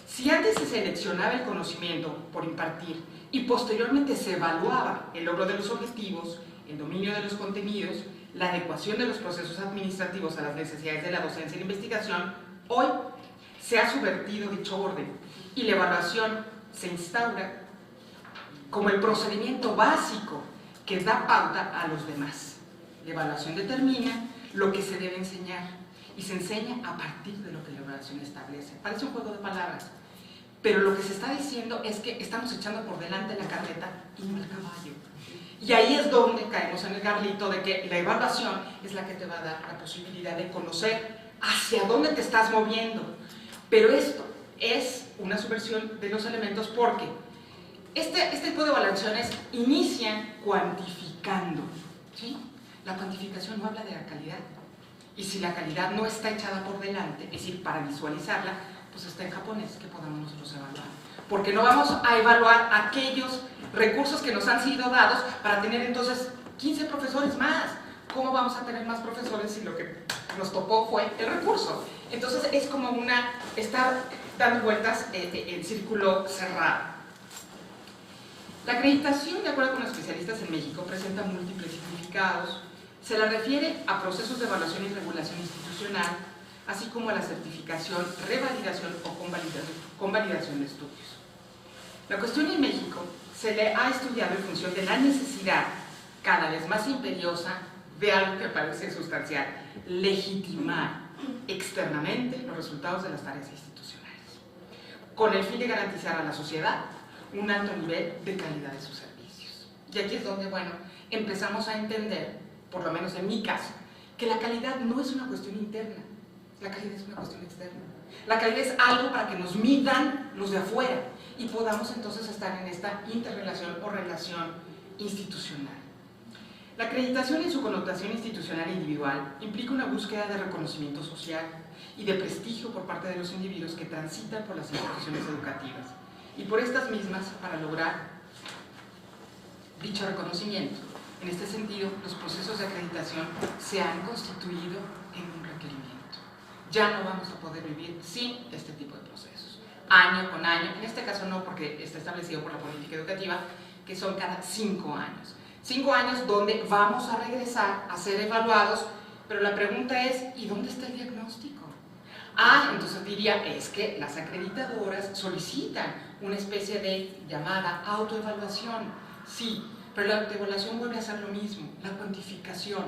Si antes se seleccionaba el conocimiento por impartir y posteriormente se evaluaba el logro de los objetivos, el dominio de los contenidos, la adecuación de los procesos administrativos a las necesidades de la docencia y la investigación, hoy se ha subvertido dicho orden y la evaluación se instaura como el procedimiento básico que da pauta a los demás. La evaluación determina lo que se debe enseñar y se enseña a partir de lo que la evaluación establece. Parece un juego de palabras, pero lo que se está diciendo es que estamos echando por delante la carreta y no el caballo. Y ahí es donde caemos en el garlito de que la evaluación es la que te va a dar la posibilidad de conocer hacia dónde te estás moviendo. Pero esto es una subversión de los elementos porque este tipo de evaluaciones inician cuantificando, ¿sí? La cuantificación no habla de la calidad. Y si la calidad no está echada por delante, es decir, para visualizarla, pues está en japonés que podamos nosotros evaluar. Porque no vamos a evaluar aquellos recursos que nos han sido dados para tener entonces 15 profesores más. ¿Cómo vamos a tener más profesores si lo que nos topó fue el recurso? Entonces es como estar dando vueltas en círculo cerrado. La acreditación, de acuerdo con los especialistas en México, presenta múltiples significados. Se la refiere a procesos de evaluación y regulación institucional, así como a la certificación, revalidación o convalidación de estudios. La cuestión en México se le ha estudiado en función de la necesidad cada vez más imperiosa de algo que parece sustancial: legitimar externamente los resultados de las tareas institucionales, con el fin de garantizar a la sociedad un alto nivel de calidad de sus servicios. Y aquí es donde, bueno, empezamos a entender, por lo menos en mi caso, que la calidad no es una cuestión interna, la calidad es una cuestión externa. La calidad es algo para que nos midan los de afuera y podamos entonces estar en esta interrelación o relación institucional. La acreditación en su connotación institucional e individual implica una búsqueda de reconocimiento social y de prestigio por parte de los individuos que transitan por las instituciones educativas y por estas mismas para lograr dicho reconocimiento. En este sentido, los procesos de acreditación se han constituido en un requerimiento. Ya no vamos a poder vivir sin este tipo de procesos, año con año. En este caso no, porque está establecido por la política educativa, que son cada 5 años. 5 años donde vamos a regresar a ser evaluados, pero la pregunta es, ¿y dónde está el diagnóstico? Entonces diría, es que las acreditadoras solicitan una especie de llamada autoevaluación. Sí, pero la autoevaluación vuelve a ser lo mismo, la cuantificación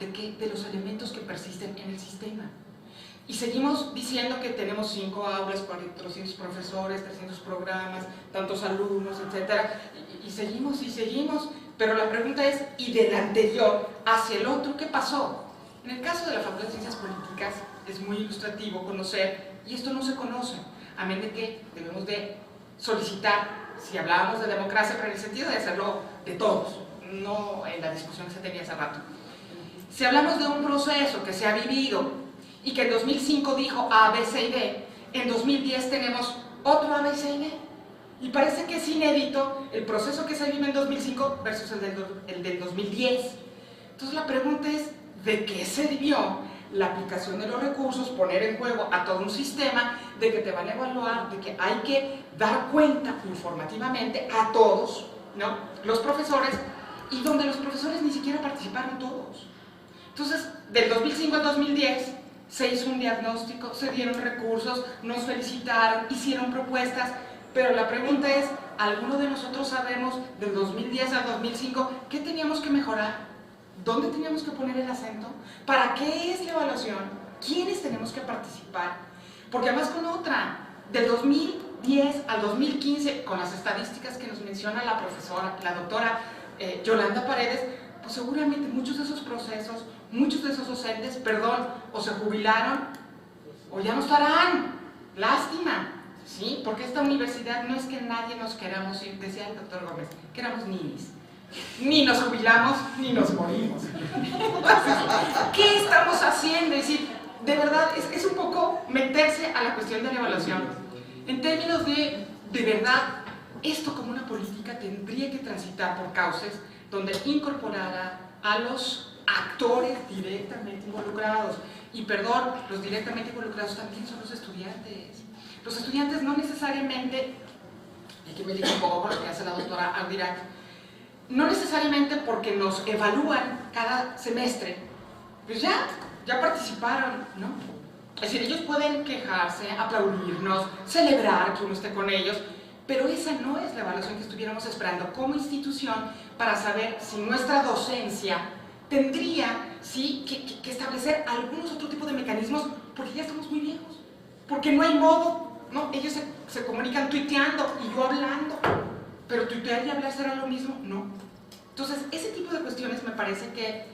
de los elementos que persisten en el sistema. Y seguimos diciendo que tenemos 5 aulas, 400 profesores, 300 programas, tantos alumnos, etc. Y seguimos, pero la pregunta es, ¿y del anterior hacia el otro qué pasó? En el caso de la Facultad de Ciencias Políticas es muy ilustrativo conocer, y esto no se conoce, a menos de que debemos de solicitar, si hablábamos de democracia, pero en el sentido de hacerlo de todos, no en la discusión que se tenía hace rato. Si hablamos de un proceso que se ha vivido y que en 2005 dijo A, B, C y D, en 2010 tenemos otro A, B, C y D. Y parece que es inédito el proceso que se vive en 2005 versus el del 2010. Entonces la pregunta es, ¿de qué se debió la aplicación de los recursos, poner en juego a todo un sistema, de que te van a evaluar, de que hay que dar cuenta informativamente a todos, ¿no?, los profesores, y donde los profesores ni siquiera participaron todos? Entonces, del 2005 al 2010, se hizo un diagnóstico, se dieron recursos, nos felicitaron, hicieron propuestas, pero la pregunta es, ¿alguno de nosotros sabemos del 2010 al 2005 qué teníamos que mejorar? ¿Dónde teníamos que poner el acento? ¿Para qué es la evaluación? ¿Quiénes tenemos que participar? Porque además con otra, del 2010 al 2015, con las estadísticas que nos menciona la profesora, la doctora Yolanda Paredes, pues seguramente muchos de esos procesos, muchos de esos docentes, o se jubilaron o ya no estarán. Lástima, ¿sí? Porque esta universidad no es que nadie nos queramos ir, decía el doctor Gómez, que éramos ninis. Ni nos jubilamos, ni nos morimos. Entonces, ¿qué estamos haciendo? Es decir, de verdad, es un poco meterse a la cuestión de la evaluación. En términos de verdad, esto como una política tendría que transitar por cauces donde incorporara a los actores directamente involucrados. Y perdón, los directamente involucrados también son los estudiantes. Los estudiantes no necesariamente, y aquí me digo un poco con lo que hace la doctora Aldirac, no necesariamente porque nos evalúan cada semestre, pues ya participaron, ¿no? Es decir, ellos pueden quejarse, aplaudirnos, celebrar que uno esté con ellos, pero esa no es la evaluación que estuviéramos esperando como institución para saber si nuestra docencia tendría, ¿sí?, que establecer algunos otro tipo de mecanismos, porque ya estamos muy viejos, porque no hay modo, ¿no? Ellos se comunican tuiteando y yo hablando, pero tuitear y hablar será lo mismo, no. Entonces, ese tipo de cuestiones me parece que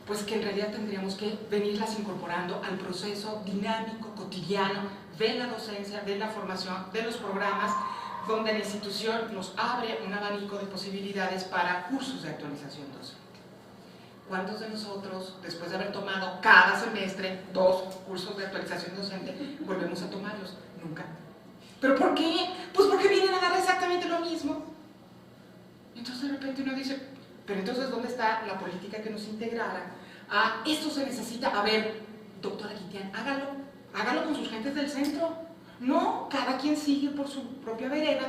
en realidad tendríamos que venirlas incorporando al proceso dinámico, cotidiano de la docencia, de la formación, de los programas, donde la institución nos abre un abanico de posibilidades para cursos de actualización docente. ¿Cuántos de nosotros, después de haber tomado cada semestre 2 cursos de actualización docente, volvemos a tomarlos? Nunca. ¿Pero por qué? Pues porque vienen a dar exactamente lo mismo. Entonces de repente uno dice, pero entonces ¿dónde está la política que nos integrara? Esto se necesita. A ver, doctora Guitián, hágalo con sus gentes del centro. No, cada quien sigue por su propia vereda.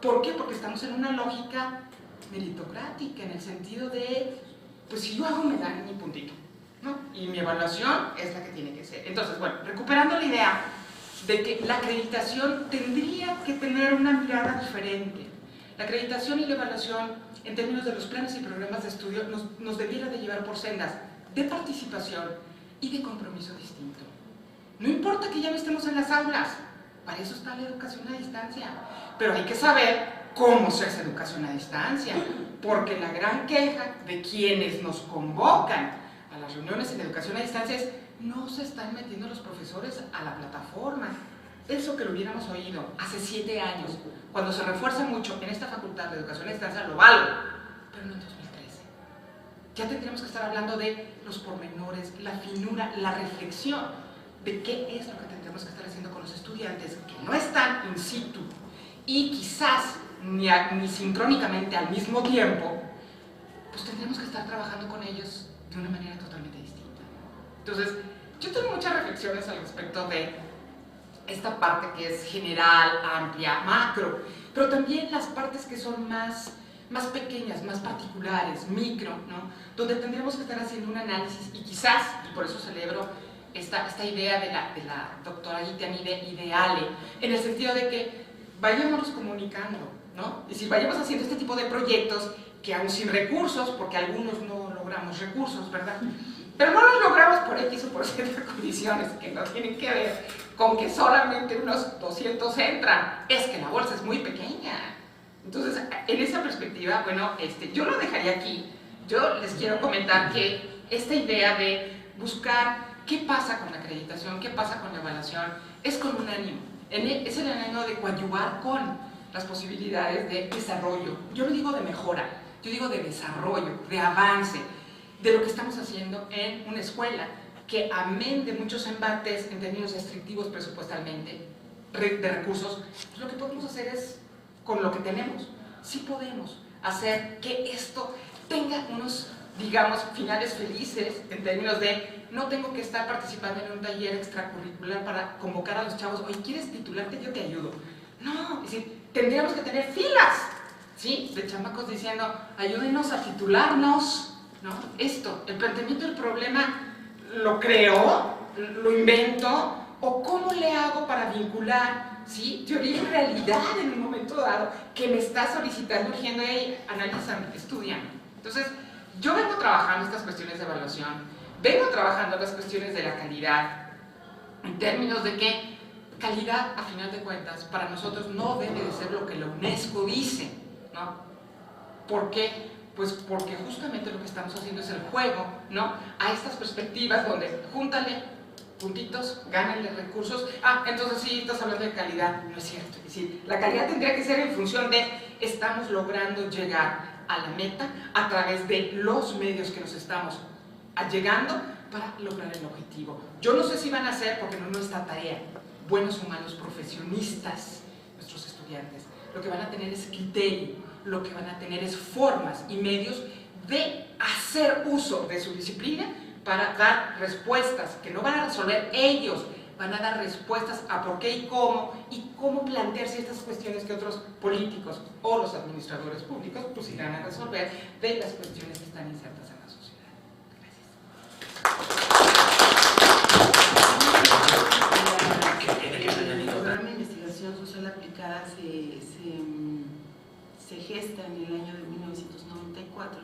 ¿Por qué? Porque estamos en una lógica meritocrática, en el sentido de, pues si yo hago me dan mi puntito, ¿no? Y mi evaluación es la que tiene que ser. Entonces, bueno, recuperando la idea de que la acreditación tendría que tener una mirada diferente. La acreditación y la evaluación, en términos de los planes y programas de estudio, nos debiera de llevar por sendas de participación y de compromiso distinto. No importa que ya no estemos en las aulas, para eso está la educación a distancia, pero hay que saber cómo se hace educación a distancia, porque la gran queja de quienes nos convocan a las reuniones en educación a distancia es: no se están metiendo los profesores a la plataforma. Eso que lo hubiéramos oído hace 7 años, cuando se refuerza mucho en esta facultad de educación a distancia, lo valgo, pero no en 2013. Ya tendríamos que estar hablando de los pormenores, la finura, la reflexión de qué es lo que tendremos que estar haciendo con los estudiantes que no están in situ y quizás ni sincrónicamente al mismo tiempo, pues tendremos que estar trabajando con ellos de una manera totalmente distinta. Entonces, yo tengo muchas reflexiones al respecto de esta parte que es general, amplia, macro, pero también las partes que son más pequeñas, más particulares, micro, ¿no? Donde tendríamos que estar haciendo un análisis y quizás, y por eso celebro esta idea de la doctora Itianide y de Ale, en el sentido de que vayámonos comunicando, ¿no? Es decir, vayamos haciendo este tipo de proyectos que aún sin recursos, porque algunos no logramos recursos, ¿verdad? Pero no los logramos por X o por Z condiciones que no tienen que ver con que solamente unos 200 entran, es que la bolsa es muy pequeña. Entonces, en esa perspectiva, bueno, yo lo dejaría aquí. Yo les quiero comentar que esta idea de buscar qué pasa con la acreditación, qué pasa con la evaluación, es con un ánimo. Es el ánimo de coadyuvar con las posibilidades de desarrollo. Yo no digo de mejora, yo digo de desarrollo, de avance, de lo que estamos haciendo en una escuela que, amén de muchos embates en términos restrictivos presupuestalmente, de recursos, pues lo que podemos hacer es, con lo que tenemos, sí podemos hacer que esto tenga unos, digamos, finales felices en términos de no tengo que estar participando en un taller extracurricular para convocar a los chavos, oye, ¿quieres titularte? Yo te ayudo. No, es decir, tendríamos que tener filas, ¿sí? De chamacos diciendo, ayúdenos a titularnos, ¿no? Esto, el planteamiento del problema, ¿lo creo? ¿Lo invento? ¿O cómo le hago para vincular, ¿sí? Teoría y realidad en un momento dado que me está solicitando, urgiendo, hey, analizan, estudian? Entonces, yo vengo trabajando estas cuestiones de evaluación, vengo trabajando las cuestiones de la calidad, en términos de que calidad, a final de cuentas, para nosotros no debe de ser lo que la UNESCO dice, ¿no? ¿Por qué? Pues porque justamente lo que estamos haciendo es el juego, ¿no? A estas perspectivas donde júntale puntitos, gánale recursos, entonces sí, estás hablando de calidad. No es cierto, es decir, la calidad tendría que ser en función de estamos logrando llegar a la meta a través de los medios que nos estamos llegando para lograr el objetivo. Yo no sé si van a ser, porque no es nuestra tarea, buenos humanos profesionistas, nuestros estudiantes. Lo que van a tener es criterio, lo que van a tener es formas y medios de hacer uso de su disciplina para dar respuestas que no van a resolver ellos, van a dar respuestas a por qué y cómo plantearse estas cuestiones que otros políticos o los administradores públicos pues irán a resolver de las cuestiones que están insertas en la sociedad. Gracias. El programa de investigación social aplicada se gesta en el año de 1994.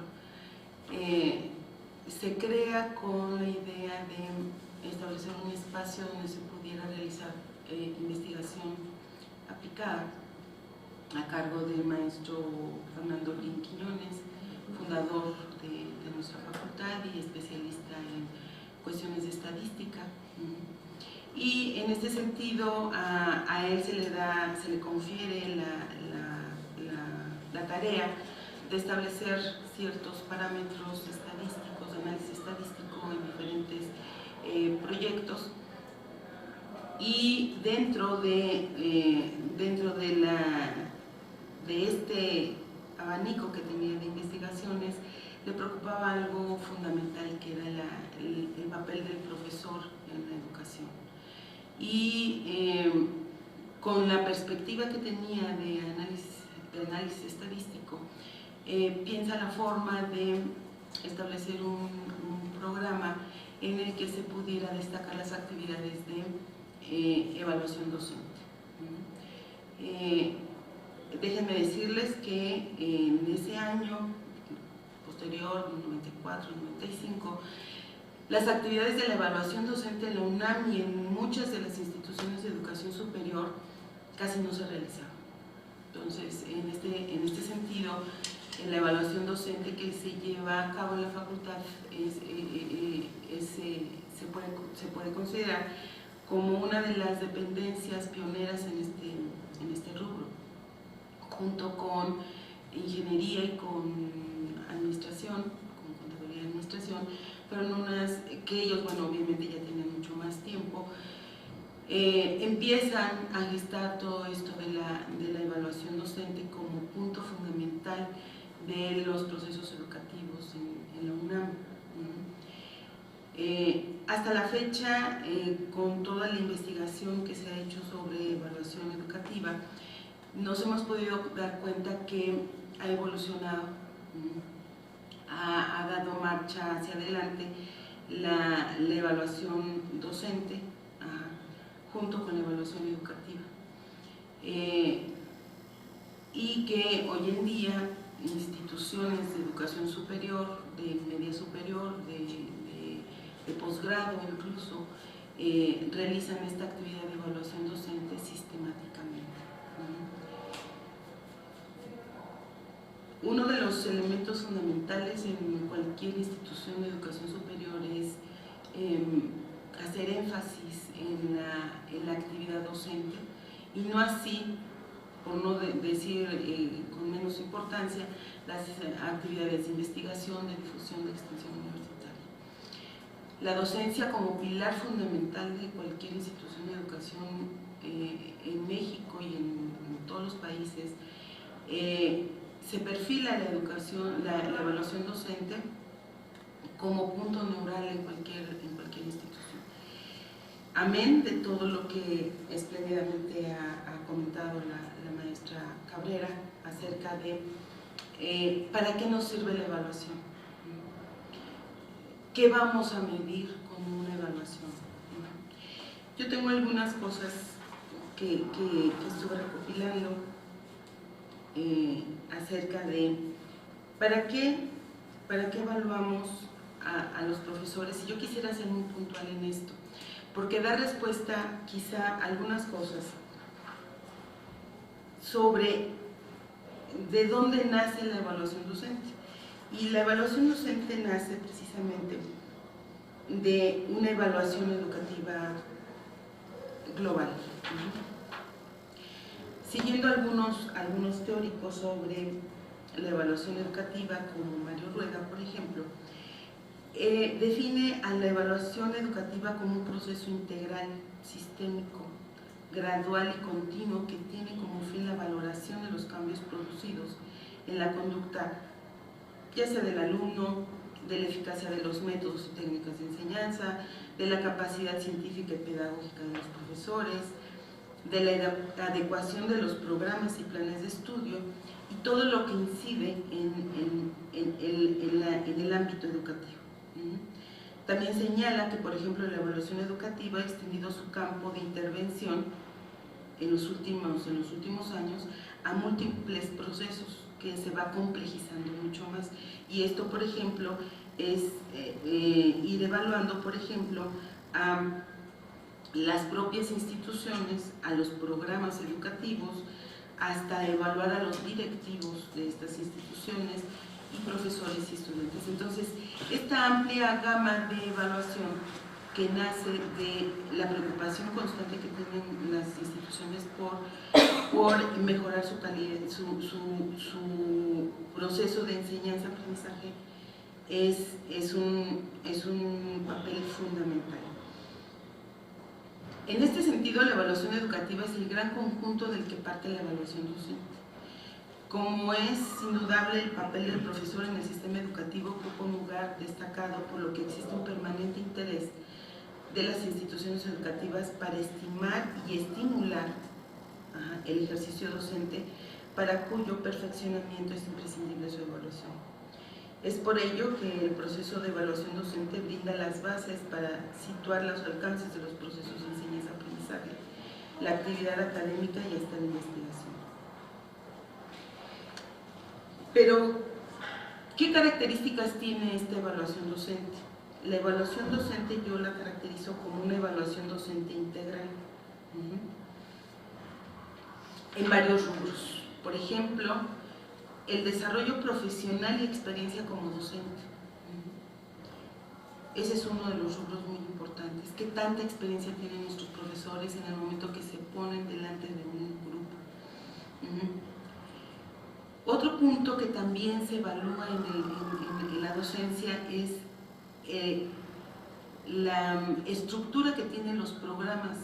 Se crea con la idea de establecer un espacio donde se pudiera realizar investigación aplicada a cargo del maestro Fernando Lin Quiñones, fundador de nuestra facultad y especialista en cuestiones de estadística. Y en este sentido a él se le confiere la tarea de establecer ciertos parámetros estadísticos, de análisis estadístico en diferentes proyectos, y dentro de este abanico que tenía de investigaciones le preocupaba algo fundamental, que era el papel del profesor en la educación. Y con la perspectiva que tenía de análisis estadístico, piensa la forma de establecer un programa en el que se pudiera destacar las actividades de evaluación docente. Déjenme decirles que en ese año posterior, 94-95, las actividades de la evaluación docente en la UNAM y en muchas de las instituciones de educación superior casi no se realizaban. Entonces, en este sentido, la evaluación docente que se lleva a cabo en la facultad se puede considerar como una de las dependencias pioneras en este rubro, junto con ingeniería y con administración, con contaduría y administración, pero en unas que ellos, bueno, obviamente ya tienen mucho más tiempo, empiezan a gestar todo esto de la evaluación docente como punto fundamental de los procesos educativos en la UNAM. Hasta la fecha, con toda la investigación que se ha hecho sobre evaluación educativa, nos hemos podido dar cuenta que ha evolucionado, ha dado marcha hacia adelante la evaluación docente junto con la evaluación educativa. Y que hoy en día instituciones de educación superior, de media superior, de posgrado incluso, realizan esta actividad de evaluación docente sistemáticamente. Uno de los elementos fundamentales en cualquier institución de educación superior es hacer énfasis en la actividad docente, y no así, por no decir con menos importancia, las actividades de investigación, de difusión, de extensión universitaria. La docencia como pilar fundamental de cualquier institución de educación en México y en todos los países, se perfila la educación, la evaluación docente como punto neural en cualquier institución. Amén de todo lo que espléndidamente ha comentado la maestra Cabrera acerca de ¿para qué nos sirve la evaluación? ¿Qué vamos a medir con una evaluación? Yo tengo algunas cosas que estuve recopilando acerca de ¿para qué evaluamos a los profesores? Y yo quisiera ser muy puntual en esto, porque da respuesta quizá a algunas cosas sobre de dónde nace la evaluación docente. Y la evaluación docente nace precisamente de una evaluación educativa global. Siguiendo algunos teóricos sobre la evaluación educativa, como Mario Rueda, por ejemplo, define a la evaluación educativa como un proceso integral, sistémico, gradual y continuo que tiene como fin la valoración de los cambios producidos en la conducta, ya sea del alumno, de la eficacia de los métodos y técnicas de enseñanza, de la capacidad científica y pedagógica de los profesores, de la adecuación de los programas y planes de estudio y todo lo que incide en el ámbito educativo. También señala que, por ejemplo, la evaluación educativa ha extendido su campo de intervención en los últimos años a múltiples procesos que se va complejizando mucho más. Y esto, por ejemplo, es ir evaluando, por ejemplo, a las propias instituciones, a los programas educativos, hasta evaluar a los directivos de estas instituciones y profesores y estudiantes. Entonces, esta amplia gama de evaluación que nace de la preocupación constante que tienen las instituciones por mejorar su calidad, su proceso de enseñanza-aprendizaje, es un papel fundamental. En este sentido, la evaluación educativa es el gran conjunto del que parte la evaluación docente. Como es indudable el papel del profesor en el sistema educativo, ocupa un lugar destacado, por lo que existe un permanente interés de las instituciones educativas para estimar y estimular el ejercicio docente, para cuyo perfeccionamiento es imprescindible su evaluación. Es por ello que el proceso de evaluación docente brinda las bases para situar los alcances de los procesos de enseñanza-aprendizaje, la actividad académica y hasta la investigación. Pero, ¿qué características tiene esta evaluación docente? La evaluación docente yo la caracterizo como una evaluación docente integral en varios rubros. Por ejemplo, el desarrollo profesional y experiencia como docente. Ese es uno de los rubros muy importantes. ¿Qué tanta experiencia tienen nuestros profesores en el momento que se ponen delante de un grupo? Otro punto que también se evalúa en la docencia es la estructura que tienen los programas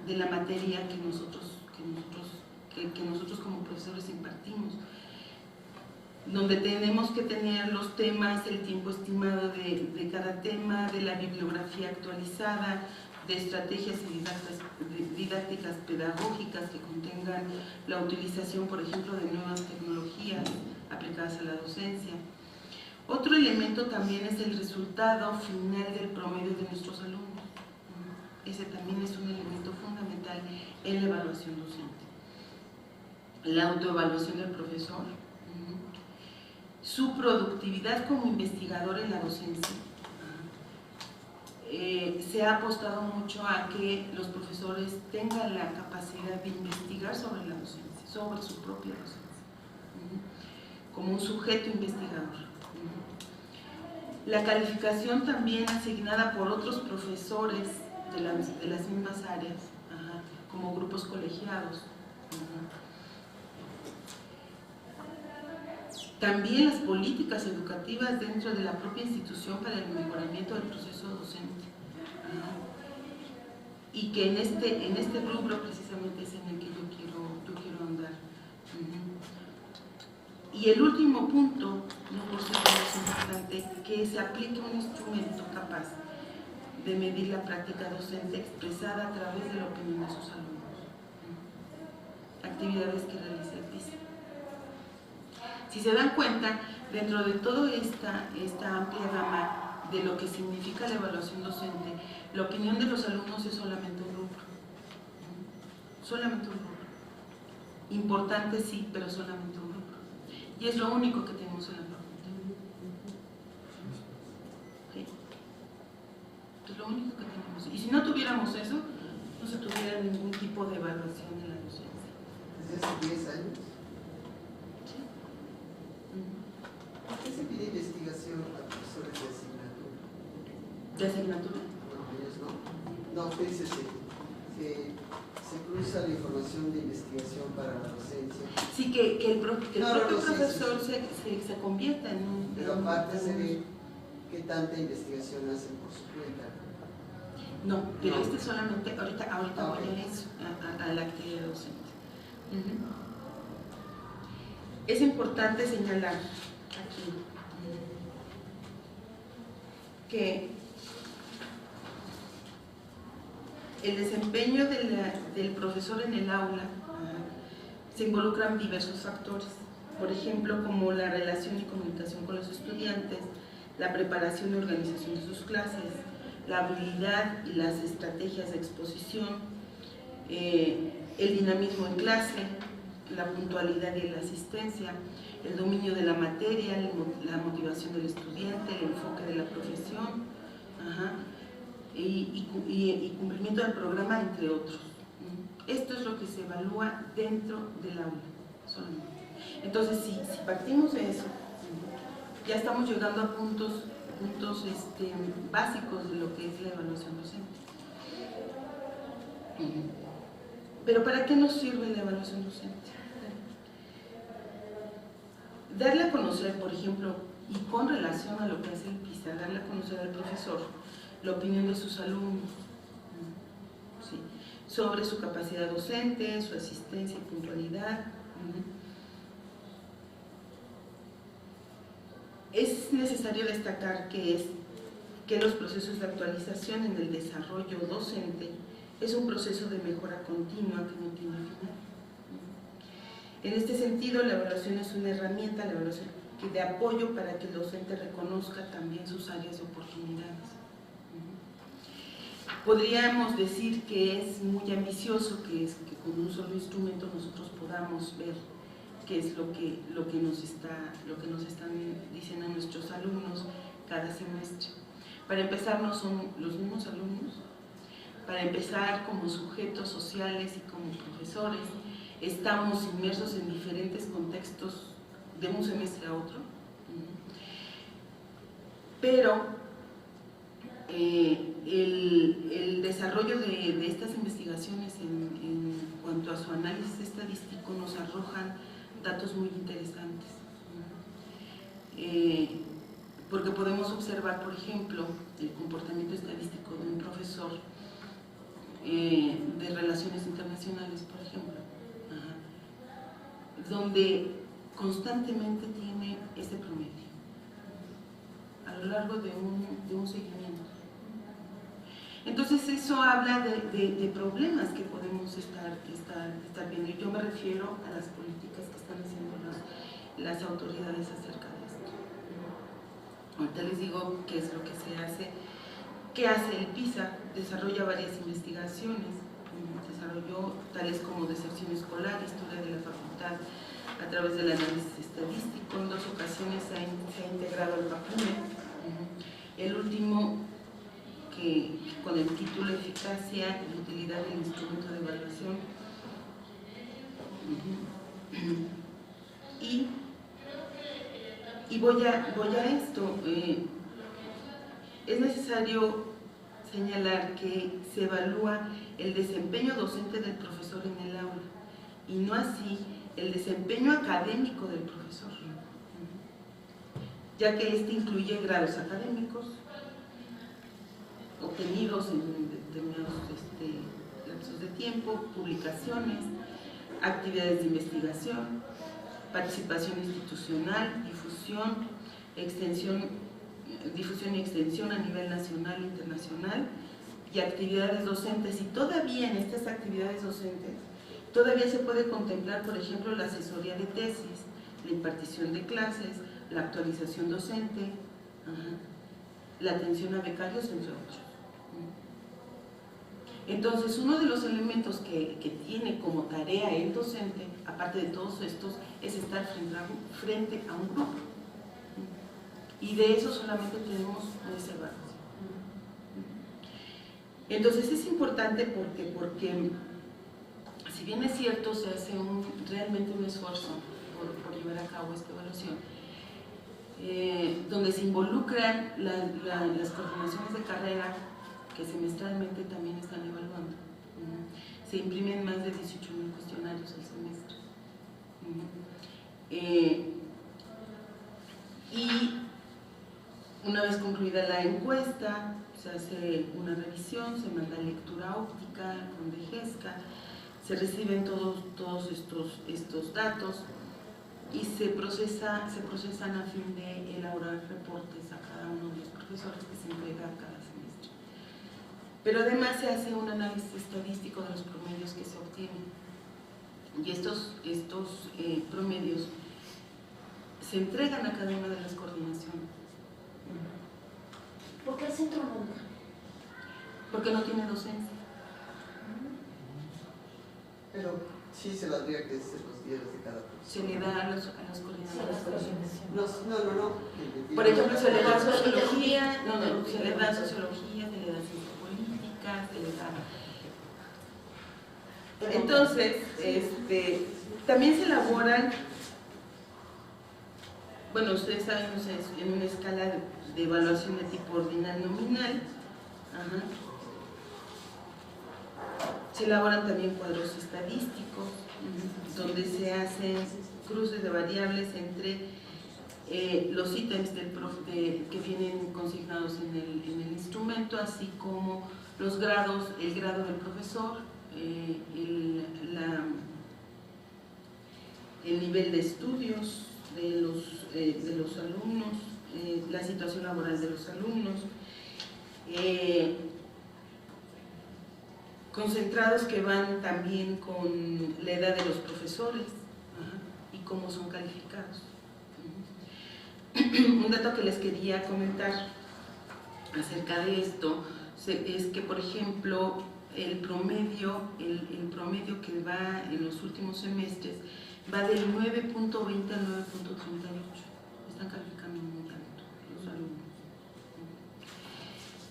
de la materia que nosotros como profesores impartimos. donde tenemos que tener los temas, el tiempo estimado de cada tema, de la bibliografía actualizada, de estrategias didácticas pedagógicas que contengan la utilización, por ejemplo, de nuevas tecnologías aplicadas a la docencia. Otro elemento también es el resultado final del promedio de nuestros alumnos. Ese también es un elemento fundamental en la evaluación docente. La autoevaluación del profesor, su productividad como investigador en la docencia. Se ha apostado mucho a que los profesores tengan la capacidad de investigar sobre la docencia, sobre su propia docencia, como un sujeto investigador. La calificación también asignada por otros profesores de las mismas áreas, como grupos colegiados. También las políticas educativas dentro de la propia institución para el mejoramiento del proceso docente. Y que en este rubro precisamente es en el que yo quiero andar. Y el último punto, no por ser menos importante, que se aplique un instrumento capaz de medir la práctica docente expresada a través de la opinión de sus alumnos. Actividades que realiza el PISA. Si se dan cuenta, dentro de toda esta amplia gama de lo que significa la evaluación docente, la opinión de los alumnos es solamente un rubro. Solamente un rubro. Importante sí, pero solamente un rubro. Y es lo único que tenemos en la facultad. ¿Sí? Es lo único que tenemos. Y si no tuviéramos eso, no se tuviera ningún tipo de evaluación en la docencia. ¿Desde hace 10 años? ¿Sí? ¿Por qué se pide investigación a profesores de asignatura? ¿De asignatura? Bueno, ellos no. No, usted dice que se cruza la información de investigación para la docencia. Sí, que el propio profesor sí. Se convierta en un... Pero aparte se ve qué tanta investigación hacen por su cuenta. No, pero No. este solamente, ahorita Okay. voy a eso, a la actividad docente. Es importante señalar aquí que el desempeño del profesor en el aula se involucran diversos factores, por ejemplo, como la relación y comunicación con los estudiantes, la preparación y organización de sus clases, la habilidad y las estrategias de exposición, el dinamismo en clase, la puntualidad y la asistencia, el dominio de la materia, la motivación del estudiante, el enfoque de la profesión, y cumplimiento del programa, entre otros. Esto es lo que se evalúa dentro del aula solamente. Entonces, si partimos de eso, ya estamos llegando a puntos básicos de lo que es la evaluación docente. Pero ¿para qué nos sirve la evaluación docente? Darle a conocer, por ejemplo, y con relación a lo que hace el PISA, darle a conocer al profesor la opinión de sus alumnos, ¿sí?, sobre su capacidad docente, su asistencia y puntualidad. Es necesario destacar que los procesos de actualización en el desarrollo docente es un proceso de mejora continua que no tiene final. En este sentido, la evaluación es una herramienta, la evaluación de apoyo para que el docente reconozca también sus áreas de oportunidades. Podríamos decir que es muy ambicioso que con un solo instrumento nosotros podamos ver qué es lo que nos están diciendo nuestros alumnos cada semestre. Para empezar, no son los mismos alumnos. Para empezar, como sujetos sociales y como profesores, estamos inmersos en diferentes contextos de un semestre a otro. Pero el desarrollo de estas investigaciones en cuanto a su análisis estadístico nos arrojan datos muy interesantes, porque podemos observar, por ejemplo, el comportamiento estadístico de un profesor de relaciones internacionales, por ejemplo, donde constantemente tiene ese promedio a lo largo de un seguimiento. Entonces eso habla de problemas que podemos estar viendo. Y yo me refiero a las políticas que están haciendo las autoridades acerca de esto. Ahorita les digo qué es lo que se hace. ¿Qué hace el PISA? Desarrolla varias investigaciones. Desarrolló tales como deserción escolar, historia de la facultad a través del análisis estadístico. En 2 ocasiones se ha integrado al PAPUME. El último, que con el título Eficacia y utilidad del instrumento de evaluación. Y voy a esto. Es necesario señalar que se evalúa el desempeño docente del profesor en el aula y no así el desempeño académico del profesor, ya que este incluye grados académicos obtenidos en determinados lapsos de tiempo, publicaciones, actividades de investigación, participación institucional, difusión y extensión a nivel nacional e internacional, y actividades docentes. Y todavía en estas actividades docentes todavía se puede contemplar, por ejemplo, la asesoría de tesis, la impartición de clases, la actualización docente, la atención a becarios, entre otros. Entonces, uno de los elementos que tiene como tarea el docente, aparte de todos estos, es estar frente a un grupo. Y de eso solamente tenemos ese base. Entonces es importante porque si bien es cierto, se hace realmente un esfuerzo por llevar a cabo esta evaluación, donde se involucran las coordinaciones de carrera que semestralmente también están evaluando. Se imprimen más de 18,000 cuestionarios al semestre. Y una vez concluida la encuesta, se hace una revisión, se manda lectura óptica con DGESCA, se reciben todos estos datos y se procesan a fin de elaborar reportes a cada uno de los profesores que se entrega cada semestre. Pero además se hace un análisis estadístico de los promedios que se obtienen. Y estos promedios se entregan a cada una de las coordinaciones. ¿Por qué el centro no? Porque no tiene docencia. Pero sí se valdría que ser los días de cada profesor. Se le da a las coordinaciones. No. Por ejemplo, se le da sociología, se le da sociología, se le da ciencia política, se le da. Entonces, también se elaboran, bueno, ustedes saben, en una escala de evaluación de tipo ordinal nominal. Se elaboran también cuadros estadísticos, donde se hacen cruces de variables entre los ítems que vienen consignados en el instrumento, así como los grados, el grado del profesor, el nivel de estudios de los alumnos, la situación laboral de los alumnos, concentrados que van también con la edad de los profesores y cómo son calificados. Un dato que les quería comentar acerca de esto es que, por ejemplo, el promedio que va en los últimos semestres va del 9.20 al 9.38. Están calificando muy alto los alumnos.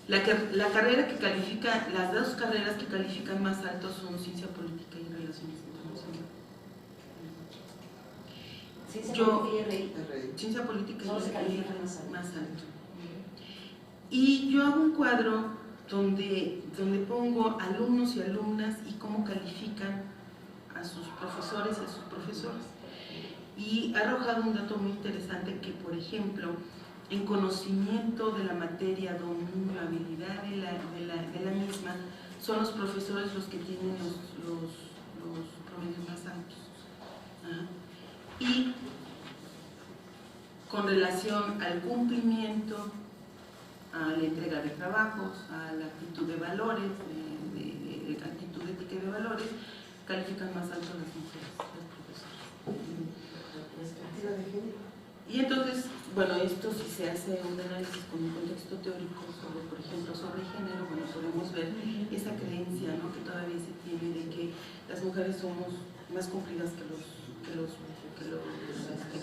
La carrera que califica, las dos carreras que califican más alto son Ciencia Política y Relaciones Internacionales. Ciencia Política y Relaciones más alto. Y yo hago un cuadro donde pongo alumnos y alumnas y cómo califican a sus profesores y a sus profesoras. Y ha arrojado un dato muy interesante que, por ejemplo, en conocimiento de la materia, dominio, habilidad de la misma, son los profesores los que tienen los promedios más altos. Y con relación al cumplimiento, a la entrega de trabajos, a la actitud de valores, de actitud ética y de valores, califican más alto las mujeres, las profesoras. ¿Perspectiva de género? Y entonces, bueno, esto si se hace un análisis con un contexto teórico sobre, por ejemplo, sobre género, bueno, podemos ver esa creencia, ¿no?, que todavía se tiene de que las mujeres somos más cumplidas que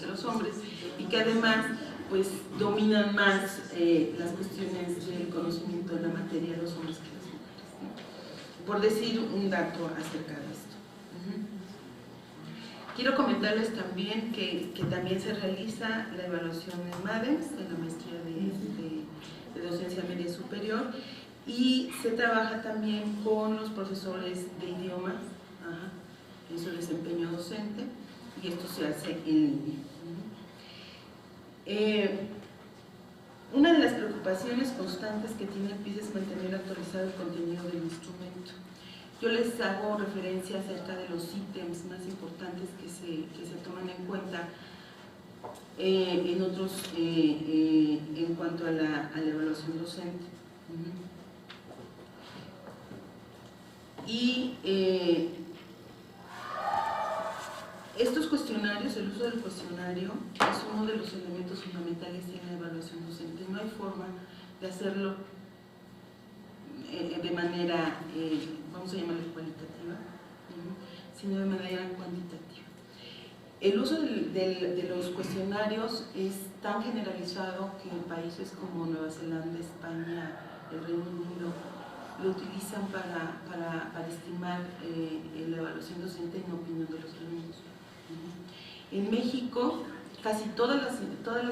los hombres, y que además pues dominan más las cuestiones del conocimiento de la materia los hombres que las mujeres, ¿no? Por decir un dato acerca de esto. Quiero comentarles también que también se realiza la evaluación en MADEMS, en la maestría de docencia media superior, y se trabaja también con los profesores de idiomas en su desempeño docente, y esto se hace en línea. Una de las preocupaciones constantes que tiene el PIS es mantener actualizado el contenido del instrumento. Yo les hago referencia acerca de los ítems más importantes que se toman en cuenta en otros, en cuanto a la evaluación docente. Y estos cuestionarios, el uso del cuestionario es uno de los elementos fundamentales en la evaluación docente. No hay forma de hacerlo de manera, vamos a llamarla cualitativa, sino de manera cuantitativa. El uso de los cuestionarios es tan generalizado que en países como Nueva Zelanda, España, el Reino Unido lo utilizan para estimar la evaluación docente en opinión de los alumnos. En México, casi todas las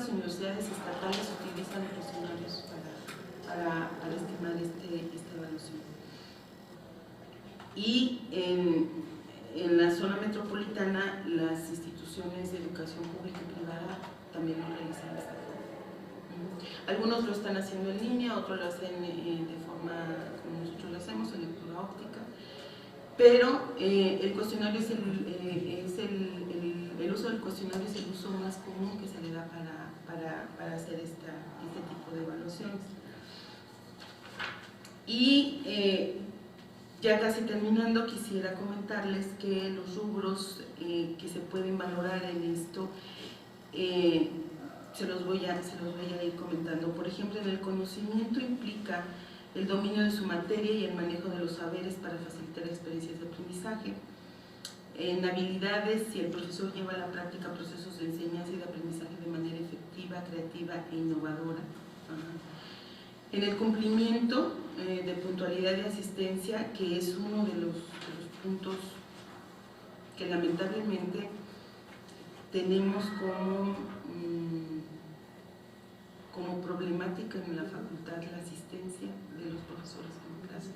universidades estatales utilizan cuestionarios para estimar esta evaluación. Y en la zona metropolitana, las instituciones de educación pública y privada también lo realizan de esta forma. Algunos lo están haciendo en línea, otros lo hacen de forma como nosotros lo hacemos, en lectura óptica, pero el cuestionario el uso del cuestionario es el uso más común que se le da para hacer este tipo de evaluaciones. Y ya casi terminando, quisiera comentarles que los rubros que se pueden valorar en esto se los voy a ir comentando. Por ejemplo, en el conocimiento implica el dominio de su materia y el manejo de los saberes para facilitar experiencias de aprendizaje. En habilidades, si el profesor lleva a la práctica procesos de enseñanza y de aprendizaje de manera efectiva, creativa e innovadora. En el cumplimiento de puntualidad y asistencia, que es uno de los puntos que lamentablemente tenemos como problemática en la facultad, la asistencia de los profesores en clase.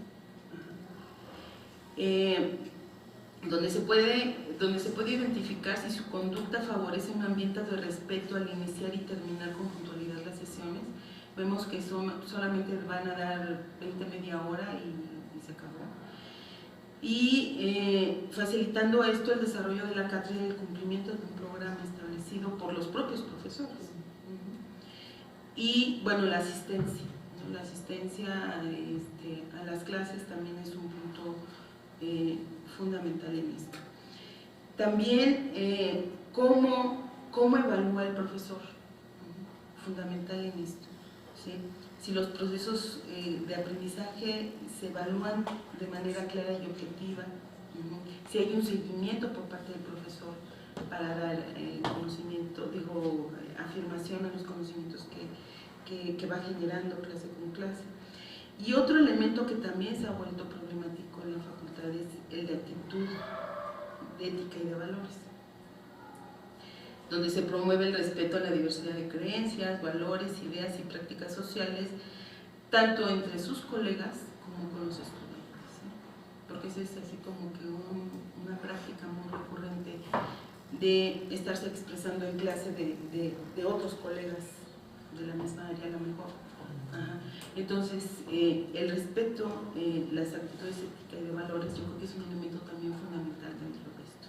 Donde se puede identificar si su conducta favorece un ambiente de respeto al iniciar y terminar con puntualidad las sesiones. Vemos que solamente van a dar 20, media hora y se acabó. Y facilitando esto el desarrollo de la cátedra y el cumplimiento de un programa establecido por los propios profesores. Y bueno, la asistencia. ¿No? La asistencia a las clases también es un punto fundamental en esto. También cómo evalúa el profesor, fundamental en esto, ¿sí? Si los procesos de aprendizaje se evalúan de manera clara y objetiva, si hay un seguimiento por parte del profesor para dar conocimiento, afirmación a los conocimientos que va generando clase con clase. Y otro elemento que también se ha vuelto problemático en la facultad es el de actitud, de ética y de valores, donde se promueve el respeto a la diversidad de creencias, valores, ideas y prácticas sociales, tanto entre sus colegas como con los estudiantes, ¿sí? Porque esa es así como que una práctica muy recurrente de estarse expresando en clase de otros colegas de la misma área a lo mejor. Entonces, el respeto, las actitudes éticas y de valores, yo creo que es un elemento también fundamental dentro de esto.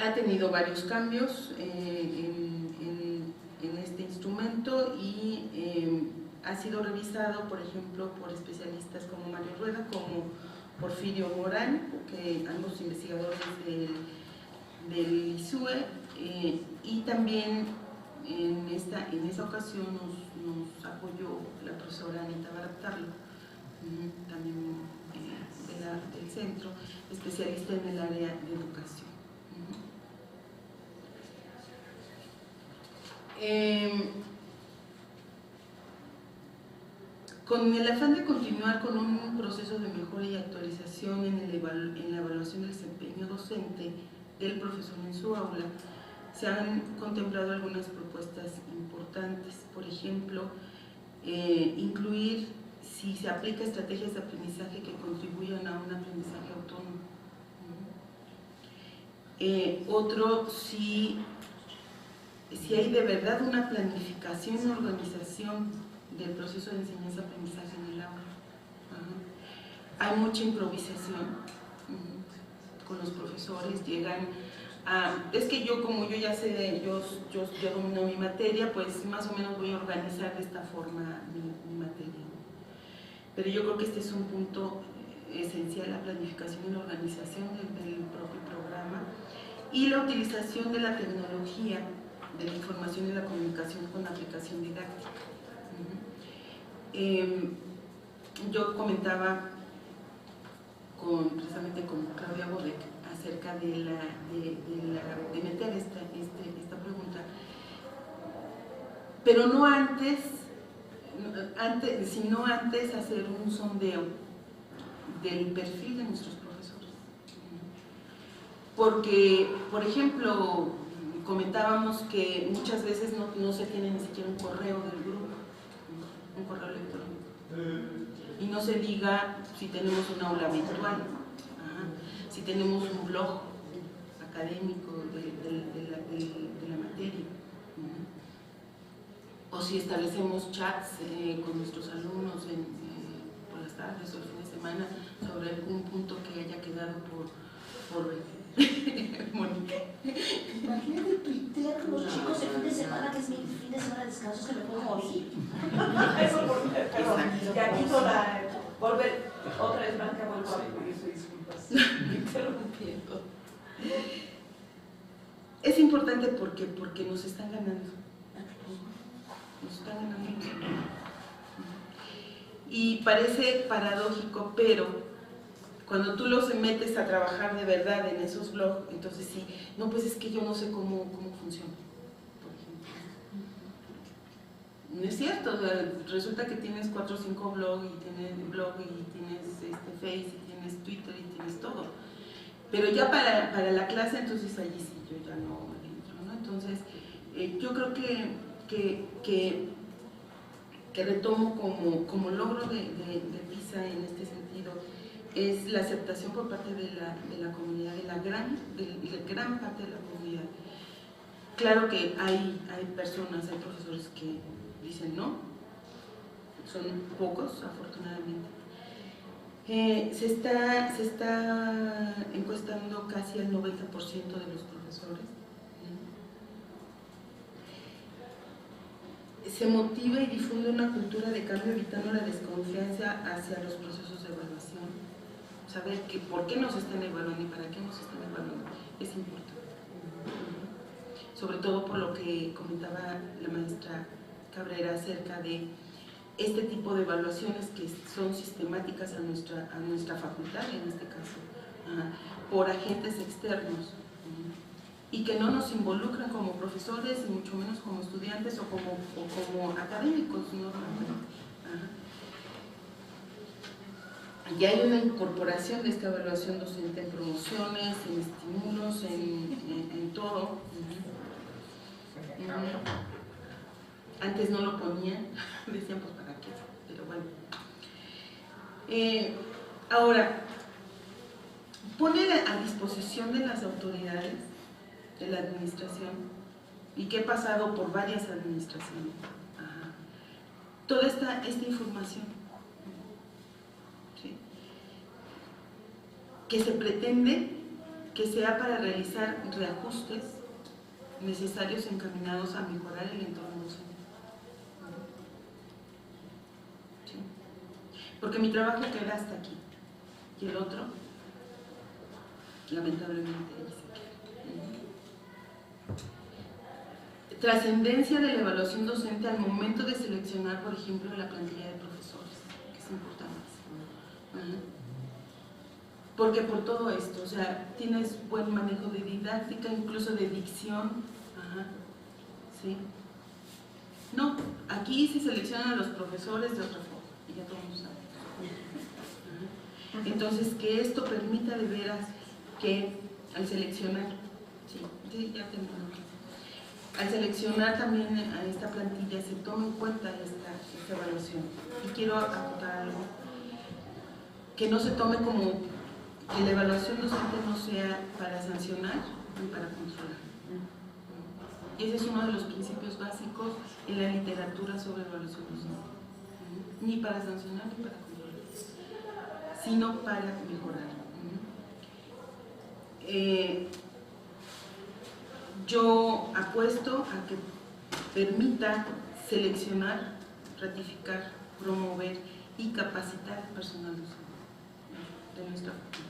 ha tenido varios cambios en este instrumento y ha sido revisado, por ejemplo, por especialistas como Mario Rueda, como Porfirio Morán, que ambos investigadores del ISUE, y también en esa ocasión nos apoyó la profesora Anita Baratarlo, también del centro, especialista en el área de educación. Con el afán de continuar con un proceso de mejora y actualización en la evaluación del desempeño docente del profesor en su aula, se han contemplado algunas propuestas importantes. Por ejemplo, incluir si se aplica estrategias de aprendizaje que contribuyan a un aprendizaje autónomo. Otro, si hay de verdad una planificación y organización del proceso de enseñanza-aprendizaje en el aula. Hay mucha improvisación con los profesores, llegan a… Es que como yo ya sé, yo domino mi materia, pues más o menos voy a organizar de esta forma mi materia. Pero yo creo que este es un punto esencial, la planificación y la organización del propio programa y la utilización de la tecnología, de la información y la comunicación con aplicación didáctica. Yo comentaba precisamente con Claudia Bodek acerca de meter esta pregunta, pero no sino antes hacer un sondeo del perfil de nuestros profesores. Porque, por ejemplo, comentábamos que muchas veces no se tiene ni siquiera un correo del grupo, un correo electrónico. Y no se diga si tenemos un aula virtual, si tenemos un blog académico de la materia, o si establecemos chats con nuestros alumnos por las tardes o el fin de semana sobre algún punto que haya quedado por Mónica. Imagínate tuitear con los chicos el fin de semana, que es mi fin de semana de descanso, que me puedo morir. Perdón, ya quito volver otra vez, Blanca, vuelvo a pedir disculpas. Interrumpiendo. Es importante porque nos están ganando. Nos están ganando. Y parece paradójico, pero cuando tú los metes a trabajar de verdad en esos blogs, entonces sí, no, pues es que yo no sé cómo funciona, por ejemplo. No es cierto, o sea, resulta que tienes 4 o 5 blogs y tienes Face y tienes Twitter y tienes todo. Pero ya para la clase, entonces allí sí, yo ya no entro, ¿no? Entonces, yo creo que retomo como logro de PISA en este sentido, es la aceptación por parte de la comunidad, de la gran parte de la comunidad. Claro que hay personas, hay profesores que dicen no, son pocos afortunadamente. Se está encuestando casi al 90% de los profesores. Se motiva y difunde una cultura de cambio evitando la desconfianza hacia los procesos de evaluación. Saber por qué nos están evaluando y para qué nos están evaluando es importante. Sobre todo por lo que comentaba la maestra Cabrera acerca de este tipo de evaluaciones que son sistemáticas a nuestra facultad, en este caso, por agentes externos y que no nos involucran como profesores y mucho menos como estudiantes o como académicos, ¿no? Ya hay una incorporación de esta evaluación docente en promociones, en estímulos, en todo. Antes no lo ponían, decían pues para qué, pero bueno. Ahora, poner a disposición de las autoridades, de la administración, y que he pasado por varias administraciones, toda esta información, ¿sí? Que se pretende que sea para realizar reajustes necesarios encaminados a mejorar el entorno docente. ¿Sí? Porque mi trabajo queda hasta aquí y el otro, lamentablemente, ahí se queda. Trascendencia de la evaluación docente al momento de seleccionar, por ejemplo, la plantilla de profesores, que es importante. Porque por todo esto, o sea, tienes buen manejo de didáctica, incluso de dicción. ¿Sí? No, aquí se seleccionan a los profesores de otra forma, y ya todo el mundo sabe. Entonces, que esto permita de veras que al seleccionar, sí, ya terminó. Al seleccionar también a esta plantilla se tome en cuenta esta evaluación. Y quiero acotar algo, que no se tome como que la evaluación docente no sea para sancionar ni para controlar. Ese es uno de los principios básicos en la literatura sobre evaluación docente. Ni para sancionar ni para controlar, sino para mejorar. Yo apuesto a que permita seleccionar, ratificar, promover y capacitar al personal docente de nuestra facultad.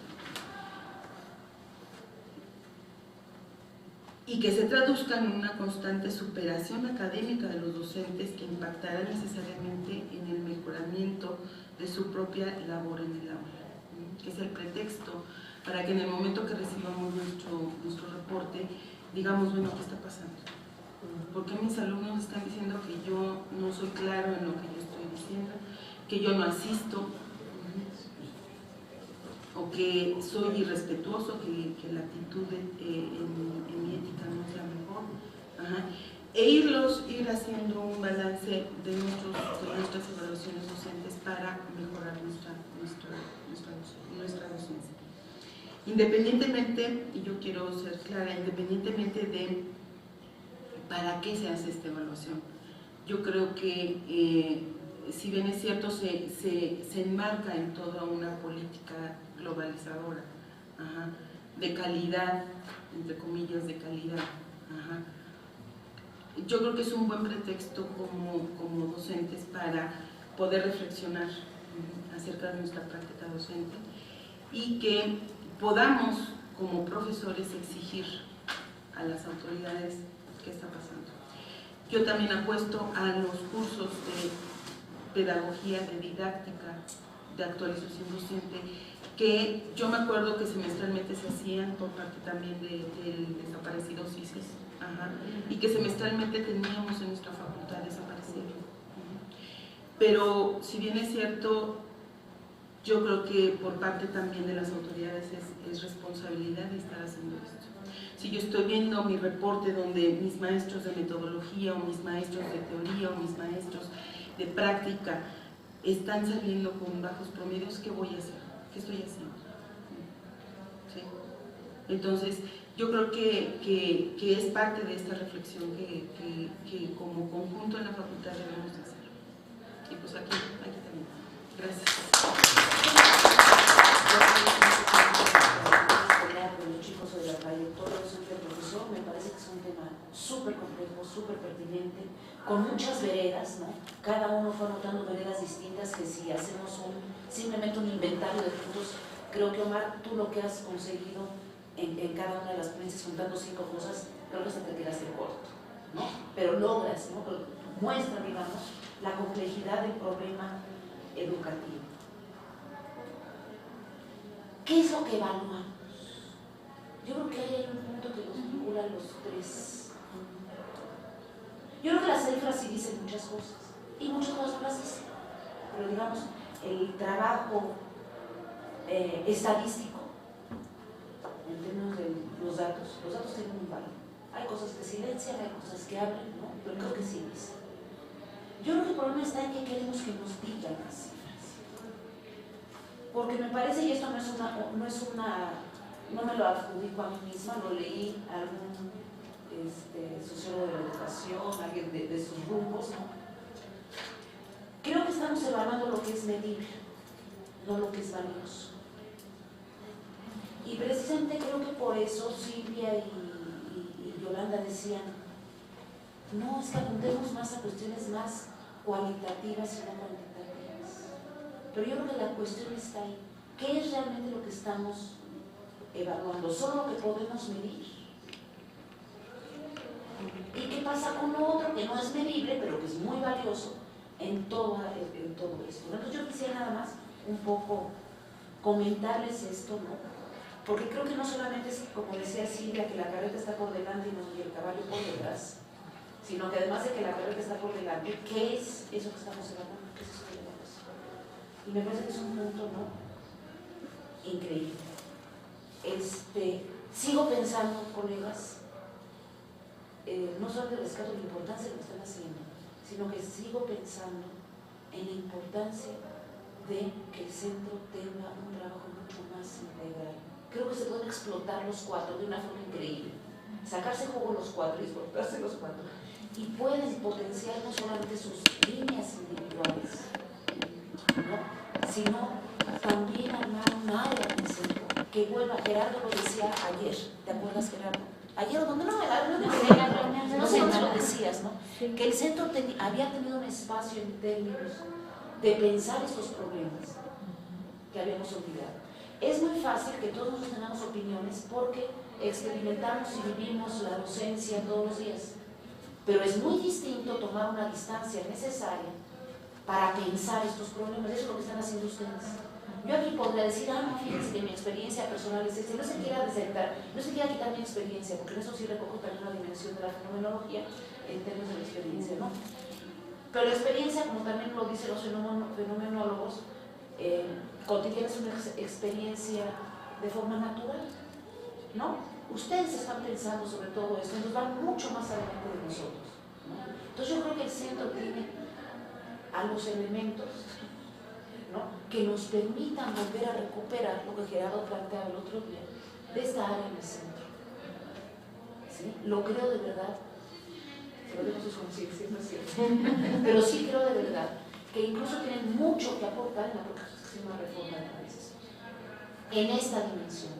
Y que se traduzca en una constante superación académica de los docentes que impactará necesariamente en el mejoramiento de su propia labor en el aula, que es el pretexto para que en el momento que recibamos nuestro reporte digamos, bueno, ¿qué está pasando? ¿Por qué mis alumnos están diciendo que yo no soy claro en lo que yo estoy diciendo? Que yo no asisto, o que soy irrespetuoso, que la actitud en mi ética no es la mejor. E ir haciendo un balance de nuestras evaluaciones docentes para mejorar nuestra docencia. Independientemente, y yo quiero ser clara, independientemente de para qué se hace esta evaluación, yo creo que si bien es cierto se enmarca en toda una política globalizadora, de calidad, entre comillas, de calidad, yo creo que es un buen pretexto como docentes para poder reflexionar acerca de nuestra práctica docente y que podamos como profesores exigir a las autoridades qué está pasando. Yo también apuesto a los cursos de pedagogía, de didáctica, de actualización docente, que yo me acuerdo que semestralmente se hacían por parte también del desaparecido CICES, y que semestralmente teníamos en nuestra facultad desaparecido. Pero si bien es cierto, yo creo que por parte también de las autoridades es responsabilidad de estar haciendo esto. Si yo estoy viendo mi reporte donde mis maestros de metodología o mis maestros de teoría o mis maestros de práctica están saliendo con bajos promedios, ¿qué voy a hacer? ¿Qué estoy haciendo? ¿Sí? Entonces, yo creo que es parte de esta reflexión que como conjunto en la facultad debemos hacer. Y pues aquí también. Gracias. Con los chicos de la trayectoria docente del profesor, me parece que es un tema súper complejo, súper pertinente, con muchas veredas, ¿no? Cada uno fue anotando veredas distintas que si hacemos simplemente un inventario de puntos, creo que Omar, tú lo que has conseguido en cada una de las ponencias, juntando 5 cosas, creo que hasta te quedaste corto, ¿no? Pero logras, ¿no? Pero muestra, digamos, la complejidad del problema educativo. ¿Qué es lo que evaluamos? Yo creo que ahí hay un punto que nos vincula a los tres. Yo creo que las cifras sí dicen muchas cosas, y muchas cosas no las dicen, pero digamos, el trabajo estadístico, en términos de los datos tienen un valor. Hay cosas que silencian, hay cosas que hablan, ¿no? Pero creo que sí dicen. Yo creo que el problema está en que queremos que nos digan las cifras. Porque me parece, y esto no me lo adjudico a mí misma, lo leí a algún sociólogo de la educación, alguien de sus rumbos, ¿no? Creo que estamos evaluando lo que es medible, no lo que es valioso. Y precisamente creo que por eso Silvia y Yolanda decían, no, es que apuntemos más a cuestiones más cualitativas y no cuantitativas. Pero yo creo que la cuestión está ahí. ¿Qué es realmente lo que estamos evaluando? ¿Solo lo que podemos medir? ¿Y qué pasa con lo otro que no es medible, pero que es muy valioso en todo esto? Entonces yo quisiera nada más un poco comentarles esto, ¿no? Porque creo que no solamente es, como decía Silvia, que la carreta está por delante y el caballo por detrás, sino que además de que la carreta está por delante, ¿qué es eso que estamos evaluando? ¿Qué es eso que evaluamos? Y me parece que es un punto, ¿no?, increíble. Sigo pensando, colegas, no solamente rescato la importancia de lo que están haciendo, sino que sigo pensando en la importancia de que el centro tenga un trabajo mucho más integral. Creo que se pueden explotar los cuatro de una forma increíble, sacarse jugo los cuatro y explotarse los cuatro, y pueden potenciar no solamente sus líneas individuales, ¿no?, sino también armar un área en el centro que vuelva. Gerardo lo decía ayer, ¿te acuerdas, Gerardo? Ayer o donde no sé dónde lo decías, ¿no? Que el centro había tenido un espacio en términos de pensar estos problemas que habíamos olvidado. Es muy fácil que todos nosotros tengamos opiniones porque experimentamos y vivimos la docencia todos los días, pero es muy distinto tomar una distancia necesaria para pensar estos problemas. Eso es lo que están haciendo ustedes. Yo aquí podría decir, no, fíjense que mi experiencia personal es esta, no se quiera desertar, no se quiera quitar mi experiencia, porque en eso sí recojo también una dimensión de la fenomenología en términos de la experiencia, ¿no? Pero la experiencia, como también lo dicen los fenomenólogos, cotidiana es una experiencia de forma natural, ¿no? Ustedes están pensando sobre todo esto, nos van mucho más adelante de nosotros, ¿no? Entonces yo creo que el centro tiene a los elementos, ¿no?, que nos permitan volver a recuperar lo que Gerardo planteaba el otro día, de esta área en el centro. ¿Sí? Lo creo de verdad, pero de sus conciencias, no es cierto, pero sí creo de verdad que incluso tienen mucho que aportar en la próxima reforma de países, en esta dimensión.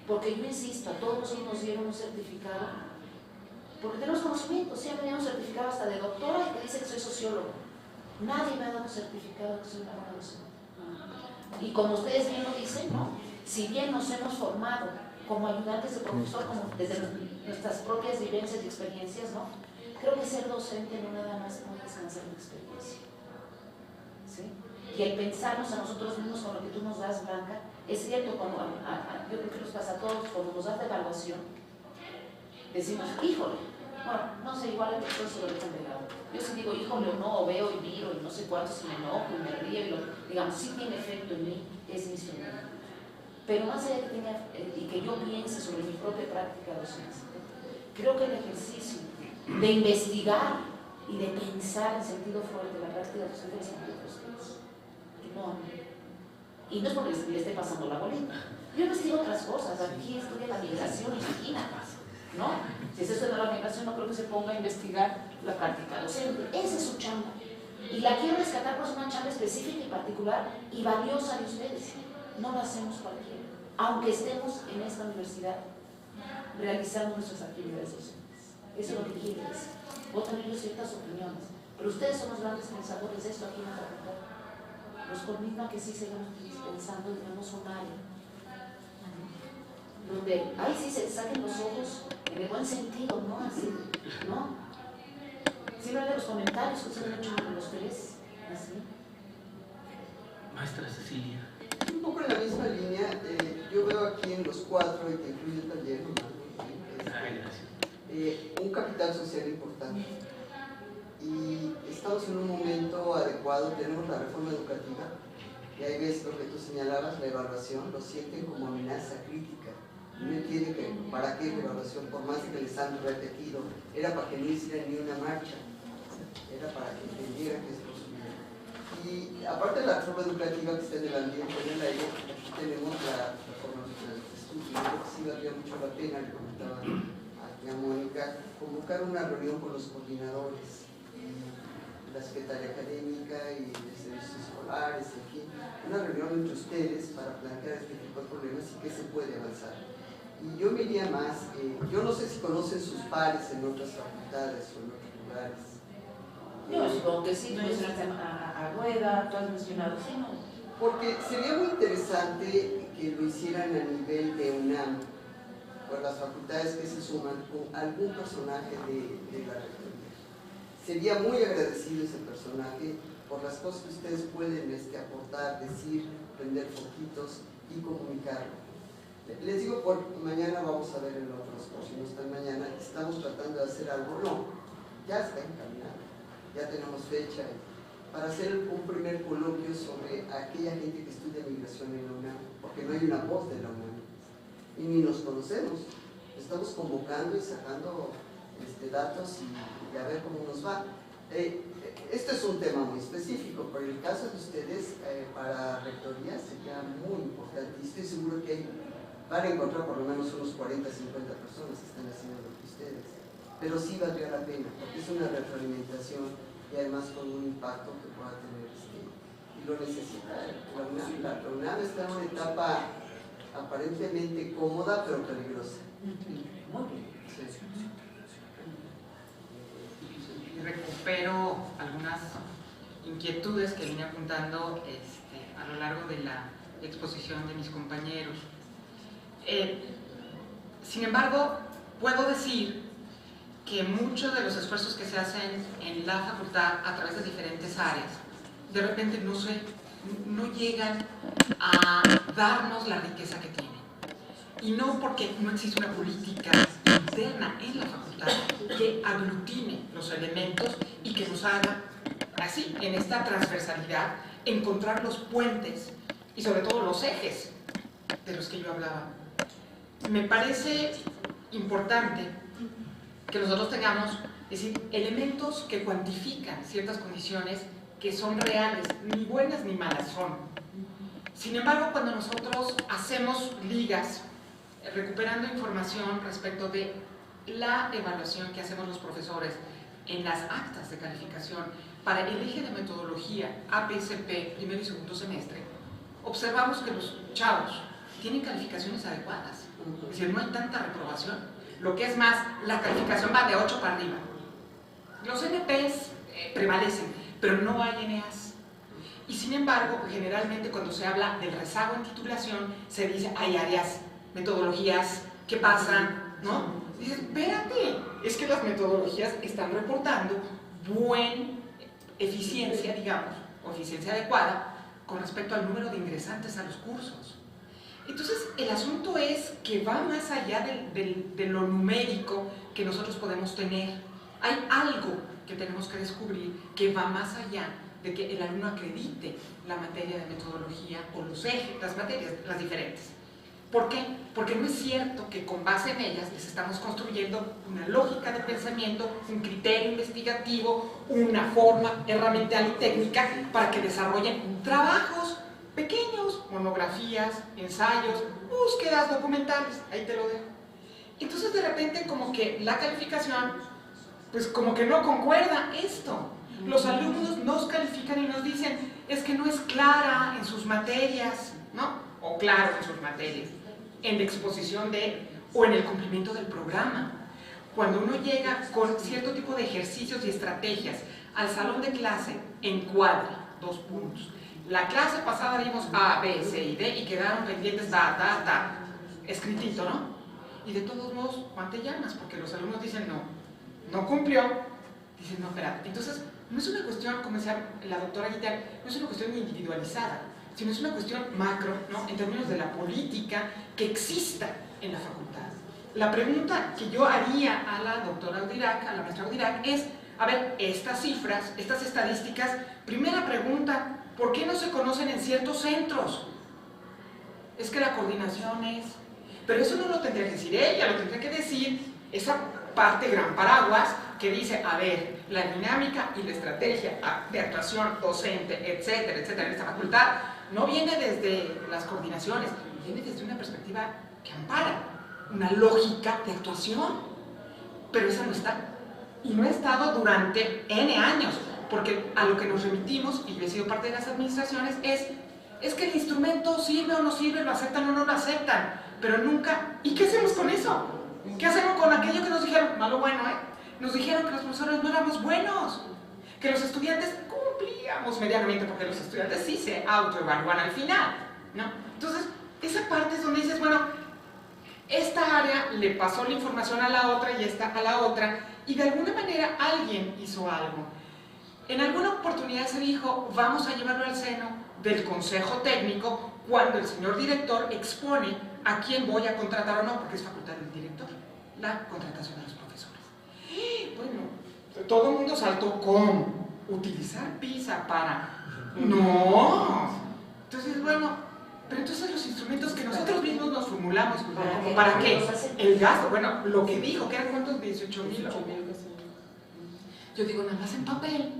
Porque yo insisto, a todos nosotros nos dieron un certificado, porque tenemos conocimiento, siempre me dieron un certificado hasta de doctora y que dice que soy sociólogo. Nadie me ha dado un certificado de que soy una buena docente. Y como ustedes bien lo dicen, ¿no?, si bien nos hemos formado como ayudantes de profesor, como desde nuestras propias vivencias y experiencias, ¿no?, creo que ser docente no nada más puede descansar en experiencia, ¿sí? Y el pensarnos a nosotros mismos con lo que tú nos das, Blanca, es cierto, como yo creo que nos pasa a todos, cuando nos das de evaluación, decimos, híjole, bueno, no sé, igual el profesor se lo dejan de lado. Yo sí digo, híjole, o no, o veo y miro, y no sé cuánto, si me enojo y me río, digamos, sí tiene efecto en mí, es mi instrumento. Pero más allá de que tenga, y que yo piense sobre mi propia práctica docente, creo que el ejercicio de investigar y de pensar en sentido fuerte la práctica docente es muy ustedes. No, y no es porque le esté pasando la bolita. Yo investigo otras cosas, aquí estudia la migración, imagina, ¿no? Si es eso de la migración, no creo que se ponga a investigar la práctica docente. Esa es su chamba. Y la quiero rescatar por una chamba específica y particular y valiosa de ustedes. No la hacemos cualquiera, aunque estemos en esta universidad realizando nuestras actividades docentes. Eso es lo que quiero decir. Puedo tener ciertas opiniones, pero ustedes son los grandes pensadores de esto aquí en la facultad. Nos conmina que sí sigamos pensando, digamos, un área donde ahí sí se saquen los ojos en el buen sentido, ¿no? Así, ¿no? Siempre de los comentarios que se han hecho entre los tres, así. Maestra Cecilia. Un poco en la misma línea, yo veo aquí en los cuatro, y que incluye también, un capital social importante. Y estamos en un momento adecuado, tenemos la reforma educativa, y ahí ves lo que tú señalabas, la evaluación, lo sienten como amenaza crítica. No entienden que para qué la evaluación, por más que les han repetido, era para que no hicieran ni una marcha, era para que entendieran que es posible. Y aparte de la reforma educativa que está en el ambiente, en el aire, aquí tenemos la reforma de estudio. Yo creo que sí valdría mucho la pena, le comentaba a Mónica, convocar una reunión con los coordinadores. la Secretaría Académica y de Servicios Escolares, en fin, una reunión entre ustedes para plantear este tipo de problemas y qué se puede avanzar. Y yo me iría más, yo no sé si conocen sus pares en otras facultades o en otros lugares. Yo supongo que sí, tú mencionaste a Rueda, tú has mencionado, sí, ¿no? Porque sería muy interesante que lo hicieran a nivel de UNAM, por las facultades que se suman, con algún personaje de la rectoría. Sería muy agradecido ese personaje por las cosas que ustedes pueden aportar, decir, prender foquitos y comunicarlo. Les digo, por mañana vamos a ver en otros próximos, esta mañana estamos tratando de hacer algo, no, ya está encaminado, ya tenemos fecha para hacer un primer coloquio sobre aquella gente que estudia migración en la UNAM, porque no hay una voz de la UNAM y ni nos conocemos. Estamos convocando y sacando datos y a ver cómo nos va. Este es un tema muy específico, pero el caso de ustedes para rectoría sería muy importante y estoy seguro que van a encontrar por lo menos unos 40, 50 personas que están haciendo lo que ustedes, pero sí valdría la pena porque es una retroalimentación y además con un impacto que pueda tener y lo necesita. La UNAM está en una etapa aparentemente cómoda pero peligrosa. Muy bien. Sí. Recupero algunas inquietudes que vine apuntando a lo largo de la exposición de mis compañeros. Sin embargo, puedo decir que muchos de los esfuerzos que se hacen en la facultad a través de diferentes áreas, de repente no llegan a darnos la riqueza que tienen. Y no porque no existe una política interna en la facultad que aglutine los elementos y que nos haga, así, en esta transversalidad, encontrar los puentes y sobre todo los ejes de los que yo hablaba. Me parece importante que nosotros tengamos, es decir, elementos que cuantifican ciertas condiciones que son reales, ni buenas ni malas son. Sin embargo, cuando nosotros hacemos ligas, recuperando información respecto de la evaluación que hacemos los profesores en las actas de calificación para el eje de metodología APSP, primero y segundo semestre, observamos que los chavos tienen calificaciones adecuadas, es decir, no hay tanta reprobación. Lo que es más, la calificación va de 8 para arriba. Los NPs prevalecen, pero no hay NAs. Y sin embargo, generalmente cuando se habla del rezago en titulación, se dice, hay áreas, metodologías que pasan, ¿no? Y dices, espérate, es que las metodologías están reportando buena eficiencia, digamos, o eficiencia adecuada con respecto al número de ingresantes a los cursos. Entonces, el asunto es que va más allá de lo numérico que nosotros podemos tener. Hay algo que tenemos que descubrir que va más allá de que el alumno acredite la materia de metodología o los ejes, las materias, las diferentes. ¿Por qué? Porque no es cierto que con base en ellas les estamos construyendo una lógica de pensamiento, un criterio investigativo, una forma herramental y técnica para que desarrollen trabajos pequeños, monografías, ensayos, búsquedas documentales, ahí te lo dejo. Entonces de repente como que la calificación, pues como que no concuerda esto. Los alumnos nos califican y nos dicen, es que no es clara en sus materias, ¿no? O claro en sus materias, en la exposición o en el cumplimiento del programa. Cuando uno llega con cierto tipo de ejercicios y estrategias al salón de clase, encuadra 2 puntos. La clase pasada vimos A, B, C y D y quedaron pendientes escritito, ¿no? Y de todos modos, Juan, te llamas, porque los alumnos dicen no cumplió. Dicen, no, espérate. Entonces, no es una cuestión, como decía la doctora Guitán, no es una cuestión individualizada, sino es una cuestión macro, ¿no? En términos de la política que exista en la facultad. La pregunta que yo haría a la doctora Audirac, a la maestra Audirac, es, a ver, estas cifras, estas estadísticas, primera pregunta, ¿por qué no se conocen en ciertos centros? Es que la coordinación es... Pero eso no lo tendría que decir ella, lo tendría que decir esa parte gran paraguas que dice, a ver, la dinámica y la estrategia de actuación docente, etcétera, etcétera, en esta facultad, no viene desde las coordinaciones, viene desde una perspectiva que ampara una lógica de actuación, pero esa no está. Y no ha estado durante N años. porque a lo que nos remitimos, y yo he sido parte de las administraciones, es que el instrumento sirve o no sirve, lo aceptan o no lo aceptan, pero nunca, ¿y qué hacemos con eso? ¿Qué hacemos con aquello que nos dijeron? Malo bueno, nos dijeron que los profesores no éramos buenos, que los estudiantes cumplíamos medianamente, porque los estudiantes sí se autoevalúan al final, ¿no? Entonces, esa parte es donde dices, bueno, esta área le pasó la información a la otra y esta a la otra, y de alguna manera alguien hizo algo. En alguna oportunidad se dijo, vamos a llevarlo al seno del consejo técnico cuando el señor director expone a quién voy a contratar o no, porque es facultad del director, la contratación de los profesores. Bueno, todo el mundo saltó con utilizar PISA para... ¡No! Entonces, bueno, pero entonces los instrumentos que nosotros mismos nos formulamos, ¿para qué? El gasto, bueno, lo que dijo, que eran cuántos, 18,000. Yo digo, nada más en papel.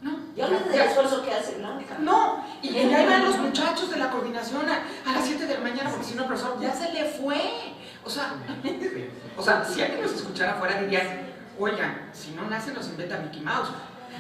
No. Y hablan del esfuerzo que hace Blanca. No, y ya iban los muchachos de la coordinación a las 7 de la mañana, porque si no, el profesor ya se le fue. O sea, si alguien nos escuchara afuera dirían, oigan, si no nacen los inventa Mickey Mouse.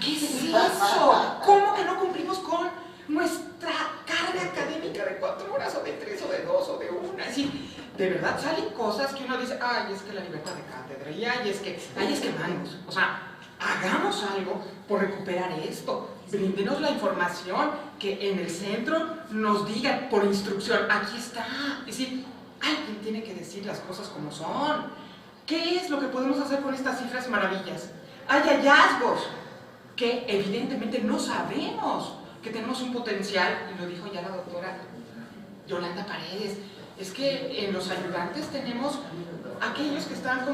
¿Qué es eso? ¿Cómo que no cumplimos con nuestra carga académica de 4 horas, o de 3, o de 2, o de 1? Es decir, de verdad salen cosas que uno dice, ay, es que la libertad de cátedra, y ay, es que mangos. O sea, hagamos algo por recuperar esto. Bríndenos la información, que en el centro nos digan por instrucción, aquí está. Es decir, alguien tiene que decir las cosas como son. ¿Qué es lo que podemos hacer con estas cifras maravillas? Hay hallazgos que evidentemente no sabemos, que tenemos un potencial, y lo dijo ya la doctora Yolanda Paredes, es que en los ayudantes tenemos aquellos que están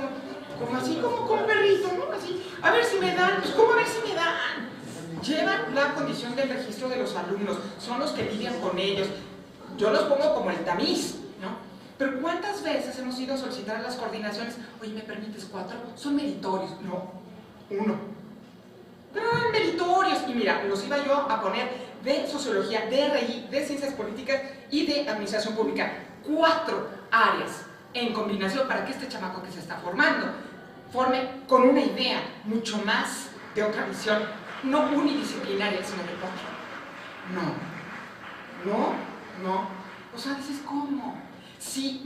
como así, como perrito, ¿no? Así, a ver si me dan, pues ¿cómo a ver si me dan? Llevan la condición del registro de los alumnos, son los que lidian con ellos. Yo los pongo como el tamiz, ¿no? Pero ¿cuántas veces hemos ido a solicitar a las coordinaciones, oye, ¿me permites 4? Son meritorios. No, 1. Pero eran meritorios, y mira, los iba yo a poner de sociología, de RI, de ciencias políticas y de administración pública. 4 áreas en combinación para que este chamaco que se está formando forme con una idea mucho más de otra visión, no unidisciplinaria, sino de otra. No. O sea, dices, ¿cómo? Si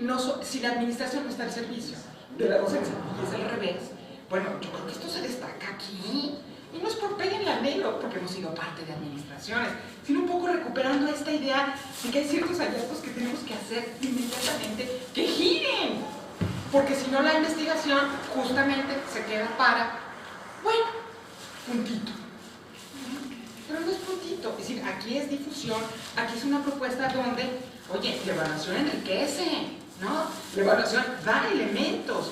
la administración no está al servicio de la docencia, y es al revés, bueno, yo creo que esto se destaca aquí. Y no es por péguenle al negro, porque hemos sido parte de administraciones, sino un poco recuperando esta idea de que hay ciertos hallazgos que tenemos que hacer inmediatamente, que giren. Porque si no, la investigación justamente se queda para, bueno, puntito. Pero no es puntito, es decir, aquí es difusión, aquí es una propuesta donde, oye, la evaluación enriquece, ¿no? La evaluación da elementos,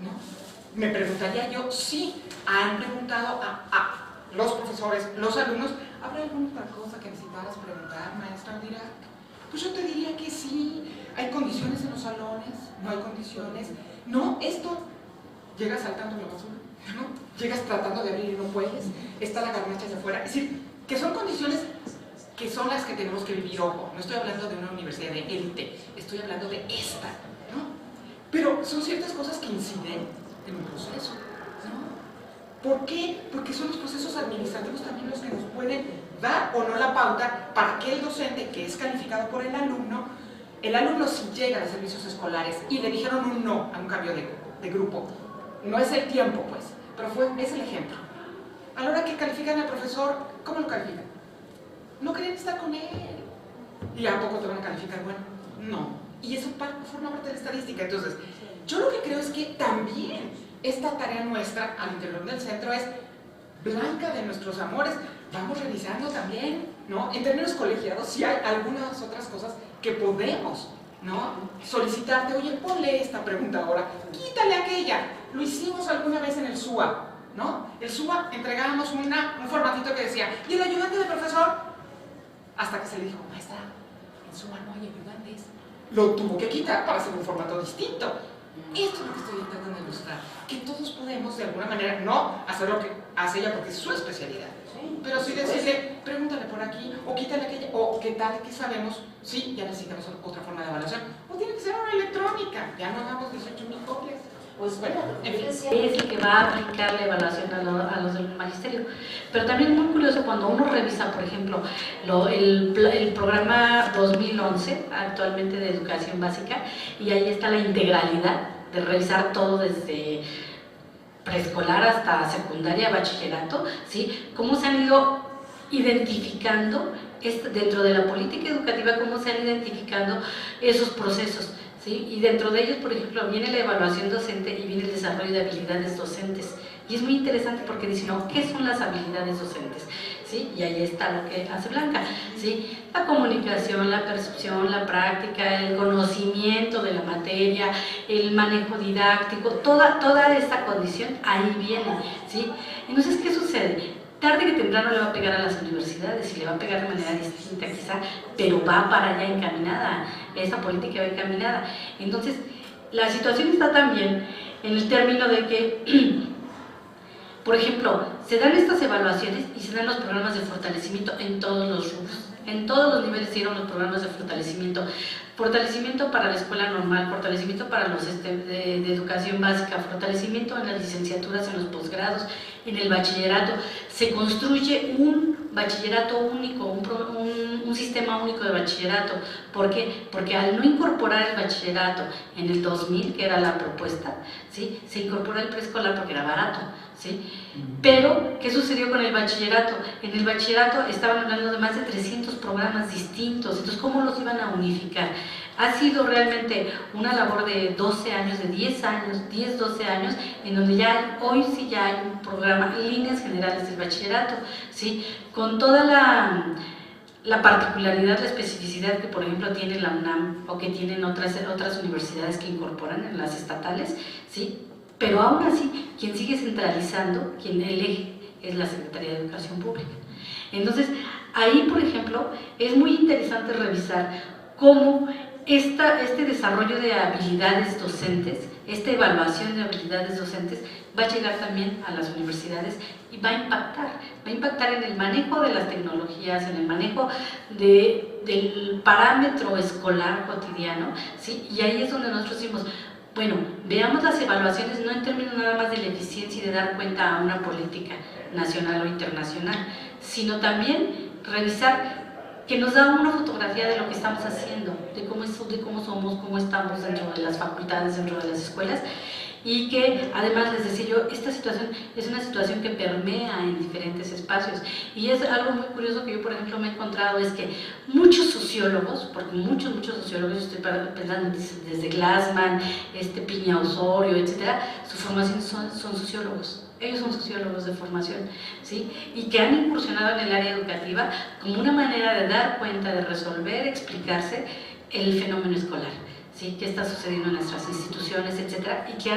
¿no? Me preguntaría yo, sí, han preguntado a los profesores, los alumnos, ¿habrá alguna otra cosa que necesitaras preguntar, maestra Aldirac? Pues yo te diría que sí. ¿Hay condiciones en los salones? ¿No hay condiciones? No, esto, llegas saltando la basura, ¿no? Llegas tratando de abrir y no puedes, está la garnacha hacia afuera. Es decir, que son condiciones que son las que tenemos que vivir. Ojo, no estoy hablando de una universidad de élite, estoy hablando de esta, ¿no? Pero son ciertas cosas que inciden en un proceso, ¿no? ¿Por qué? Porque son los procesos administrativos también los que nos pueden dar o no la pauta para que el docente, que es calificado por el alumno si llega a los servicios escolares y le dijeron un no a un cambio de grupo, no es el tiempo pues, pero es el ejemplo. A la hora que califican al profesor, ¿cómo lo califican? No querían estar con él. ¿Y a poco te van a calificar? Bueno, no. Y eso forma parte de la estadística. Entonces, yo lo que creo es que también esta tarea nuestra al interior del centro es Blanca de nuestros amores. Vamos revisando también, ¿no? En términos colegiados, si hay algunas otras cosas que podemos, ¿no? Solicitarte, oye, ponle esta pregunta ahora, quítale aquella. Lo hicimos alguna vez en el SUA, ¿no? El SUA entregábamos un formatito que decía, ¿y el ayudante del profesor? Hasta que se le dijo, maestra, en SUA no hay ayudantes. Lo tuvo que quitar para hacer un formato distinto. Esto es lo que estoy intentando ilustrar, que todos podemos de alguna manera, no hacer lo que hace ella porque es su especialidad, pero sí decirle, pregúntale por aquí, o quítale aquella, o qué tal que sabemos, sí, ya necesitamos otra forma de evaluación, o tiene que ser una electrónica, ya no hagamos 18,000 copias, Pues bueno, yo decía, Es el que va a aplicar la evaluación a los del magisterio. Pero también es muy curioso cuando uno revisa, por ejemplo, el programa 2011, actualmente de educación básica, y ahí está la integralidad de revisar todo desde preescolar hasta secundaria, bachillerato, ¿sí? Cómo se han ido identificando dentro de la política educativa, cómo se han identificado esos procesos, ¿sí? Y dentro de ellos, por ejemplo, viene la evaluación docente y viene el desarrollo de habilidades docentes. Y es muy interesante porque dicen, no, ¿qué son las habilidades docentes? ¿Sí? Y ahí está lo que hace Blanca, ¿sí? La comunicación, la percepción, la práctica, el conocimiento de la materia, el manejo didáctico, toda esta condición ahí viene, ¿sí? Entonces, ¿qué sucede? Tarde que temprano le va a pegar a las universidades y le va a pegar de manera distinta quizá, pero va para allá encaminada, esa política va encaminada. Entonces, la situación está también en el término de que, por ejemplo, se dan estas evaluaciones y se dan los programas de fortalecimiento en todos los rubros. En todos los niveles se dieron los programas de fortalecimiento. Fortalecimiento para la escuela normal, fortalecimiento para los de educación básica, fortalecimiento en las licenciaturas, en los posgrados, en el bachillerato. Se construye un bachillerato único, un sistema único de bachillerato. ¿Por qué? Porque al no incorporar el bachillerato en el 2000, que era la propuesta, ¿sí? Se incorpora el preescolar porque era barato, ¿sí? Pero, ¿qué sucedió con el bachillerato? En el bachillerato estaban hablando de más de 300 programas distintos, entonces, ¿cómo los iban a unificar? Ha sido realmente una labor de 12 años, de 10 años, 10, 12 años, en donde ya hoy sí ya hay un programa, líneas generales del bachillerato, ¿sí? Con toda la particularidad, la especificidad que, por ejemplo, tiene la UNAM o que tienen otras universidades que incorporan en las estatales, ¿sí? Pero aún así, quien sigue centralizando, quien elige, es la Secretaría de Educación Pública. Entonces, ahí, por ejemplo, es muy interesante revisar cómo este desarrollo de habilidades docentes, esta evaluación de habilidades docentes, va a llegar también a las universidades y va a impactar en el manejo de las tecnologías, en el manejo del parámetro escolar cotidiano, ¿sí? Y ahí es donde nosotros decimos, bueno, veamos las evaluaciones no en términos nada más de la eficiencia y de dar cuenta a una política nacional o internacional, sino también revisar que nos da una fotografía de lo que estamos haciendo, de cómo somos, cómo estamos dentro de las facultades, dentro de las escuelas, y que además les decía yo, esta situación es una situación que permea en diferentes espacios, y es algo muy curioso que yo, por ejemplo, me he encontrado, es que muchos sociólogos, porque muchos sociólogos, estoy pensando desde Glassman, Piña Osorio, etcétera, su formación son sociólogos. Ellos son sociólogos de formación, ¿sí? Y que han incursionado en el área educativa como una manera de dar cuenta, de resolver, explicarse el fenómeno escolar, ¿sí? Qué está sucediendo en nuestras instituciones, etcétera, y que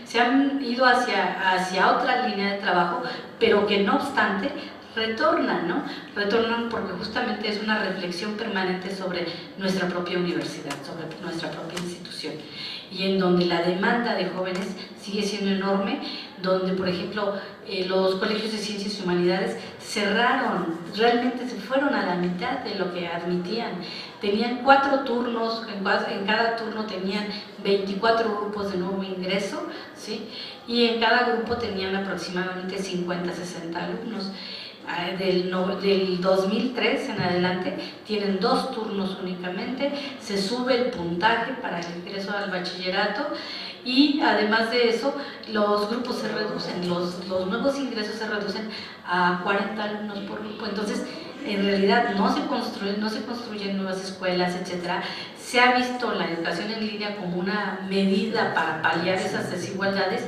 se han ido hacia otra línea de trabajo, pero que no obstante retornan, ¿no? Retornan porque justamente es una reflexión permanente sobre nuestra propia universidad, sobre nuestra propia institución, y en donde la demanda de jóvenes sigue siendo enorme, donde, por ejemplo, los colegios de ciencias y humanidades cerraron, realmente se fueron a la mitad de lo que admitían. Tenían 4 turnos, en cada turno tenían 24 grupos de nuevo ingreso, ¿sí? Y en cada grupo tenían aproximadamente 50, 60 alumnos. Del 2003 en adelante tienen 2 turnos únicamente, se sube el puntaje para el ingreso al bachillerato y además de eso los grupos se reducen, los nuevos ingresos se reducen a 40 alumnos por grupo. Entonces, en realidad no se construyen nuevas escuelas, etcétera. Se ha visto la educación en línea como una medida para paliar esas desigualdades,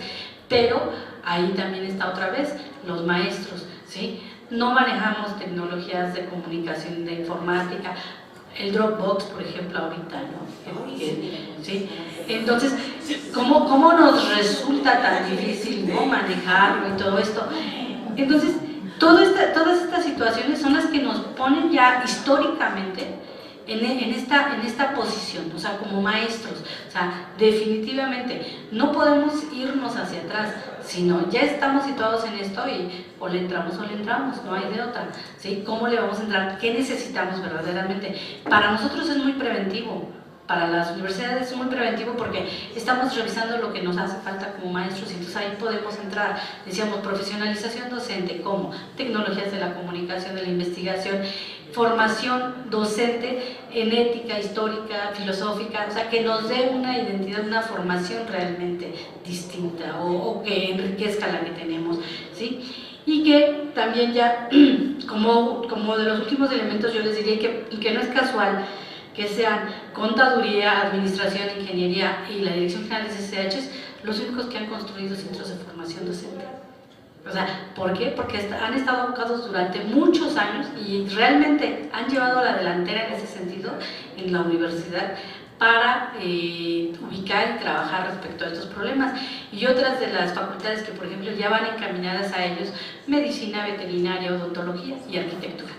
pero ahí también está otra vez los maestros, ¿sí? No manejamos tecnologías de comunicación, de informática, el Dropbox, por ejemplo, ahorita, ¿no? ¿Sí? Entonces, ¿cómo nos resulta tan difícil, ¿no?, manejarlo y todo esto? Entonces, todas estas situaciones son las que nos ponen ya históricamente en esta posición, o sea, como maestros. O sea, definitivamente no podemos irnos hacia atrás, sino ya estamos situados en esto y o le entramos, no hay de otra, ¿sí? ¿Cómo le vamos a entrar? ¿Qué necesitamos verdaderamente? Para nosotros es muy preventivo, para las universidades es muy preventivo porque estamos revisando lo que nos hace falta como maestros y entonces ahí podemos entrar, decíamos, profesionalización docente, como tecnologías de la comunicación, de la investigación, formación docente en ética, histórica, filosófica, o sea, que nos dé una identidad, una formación realmente distinta o que enriquezca la que tenemos, ¿sí? Y que también ya, como de los últimos elementos, yo les diría que no es casual que sean contaduría, administración, ingeniería y la Dirección General de CCHs los únicos que han construido centros de formación docente. O sea, ¿por qué? Porque han estado abocados durante muchos años y realmente han llevado a la delantera en ese sentido en la universidad para ubicar y trabajar respecto a estos problemas. Y otras de las facultades que, por ejemplo, ya van encaminadas a ellos, medicina, veterinaria, odontología y arquitectura,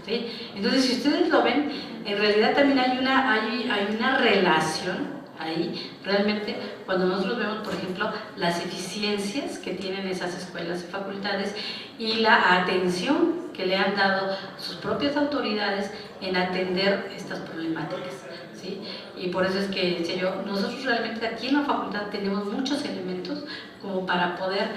¿sí? Entonces, si ustedes lo ven, en realidad también hay una relación ahí, realmente, cuando nosotros vemos, por ejemplo, las eficiencias que tienen esas escuelas y facultades y la atención que le han dado sus propias autoridades en atender estas problemáticas, ¿sí? Y por eso es que, decía yo, nosotros realmente aquí en la facultad tenemos muchos elementos como para poder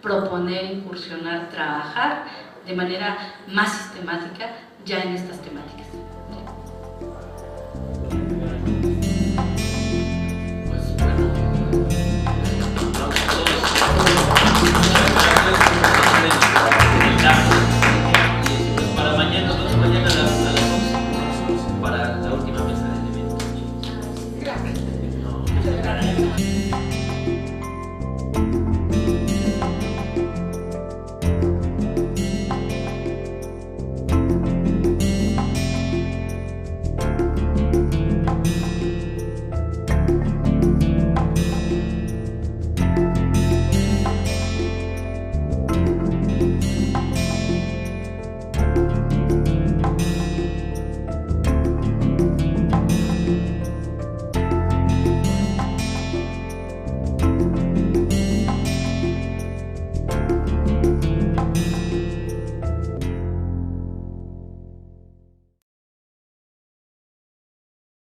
proponer, incursionar, trabajar de manera más sistemática ya en estas temáticas.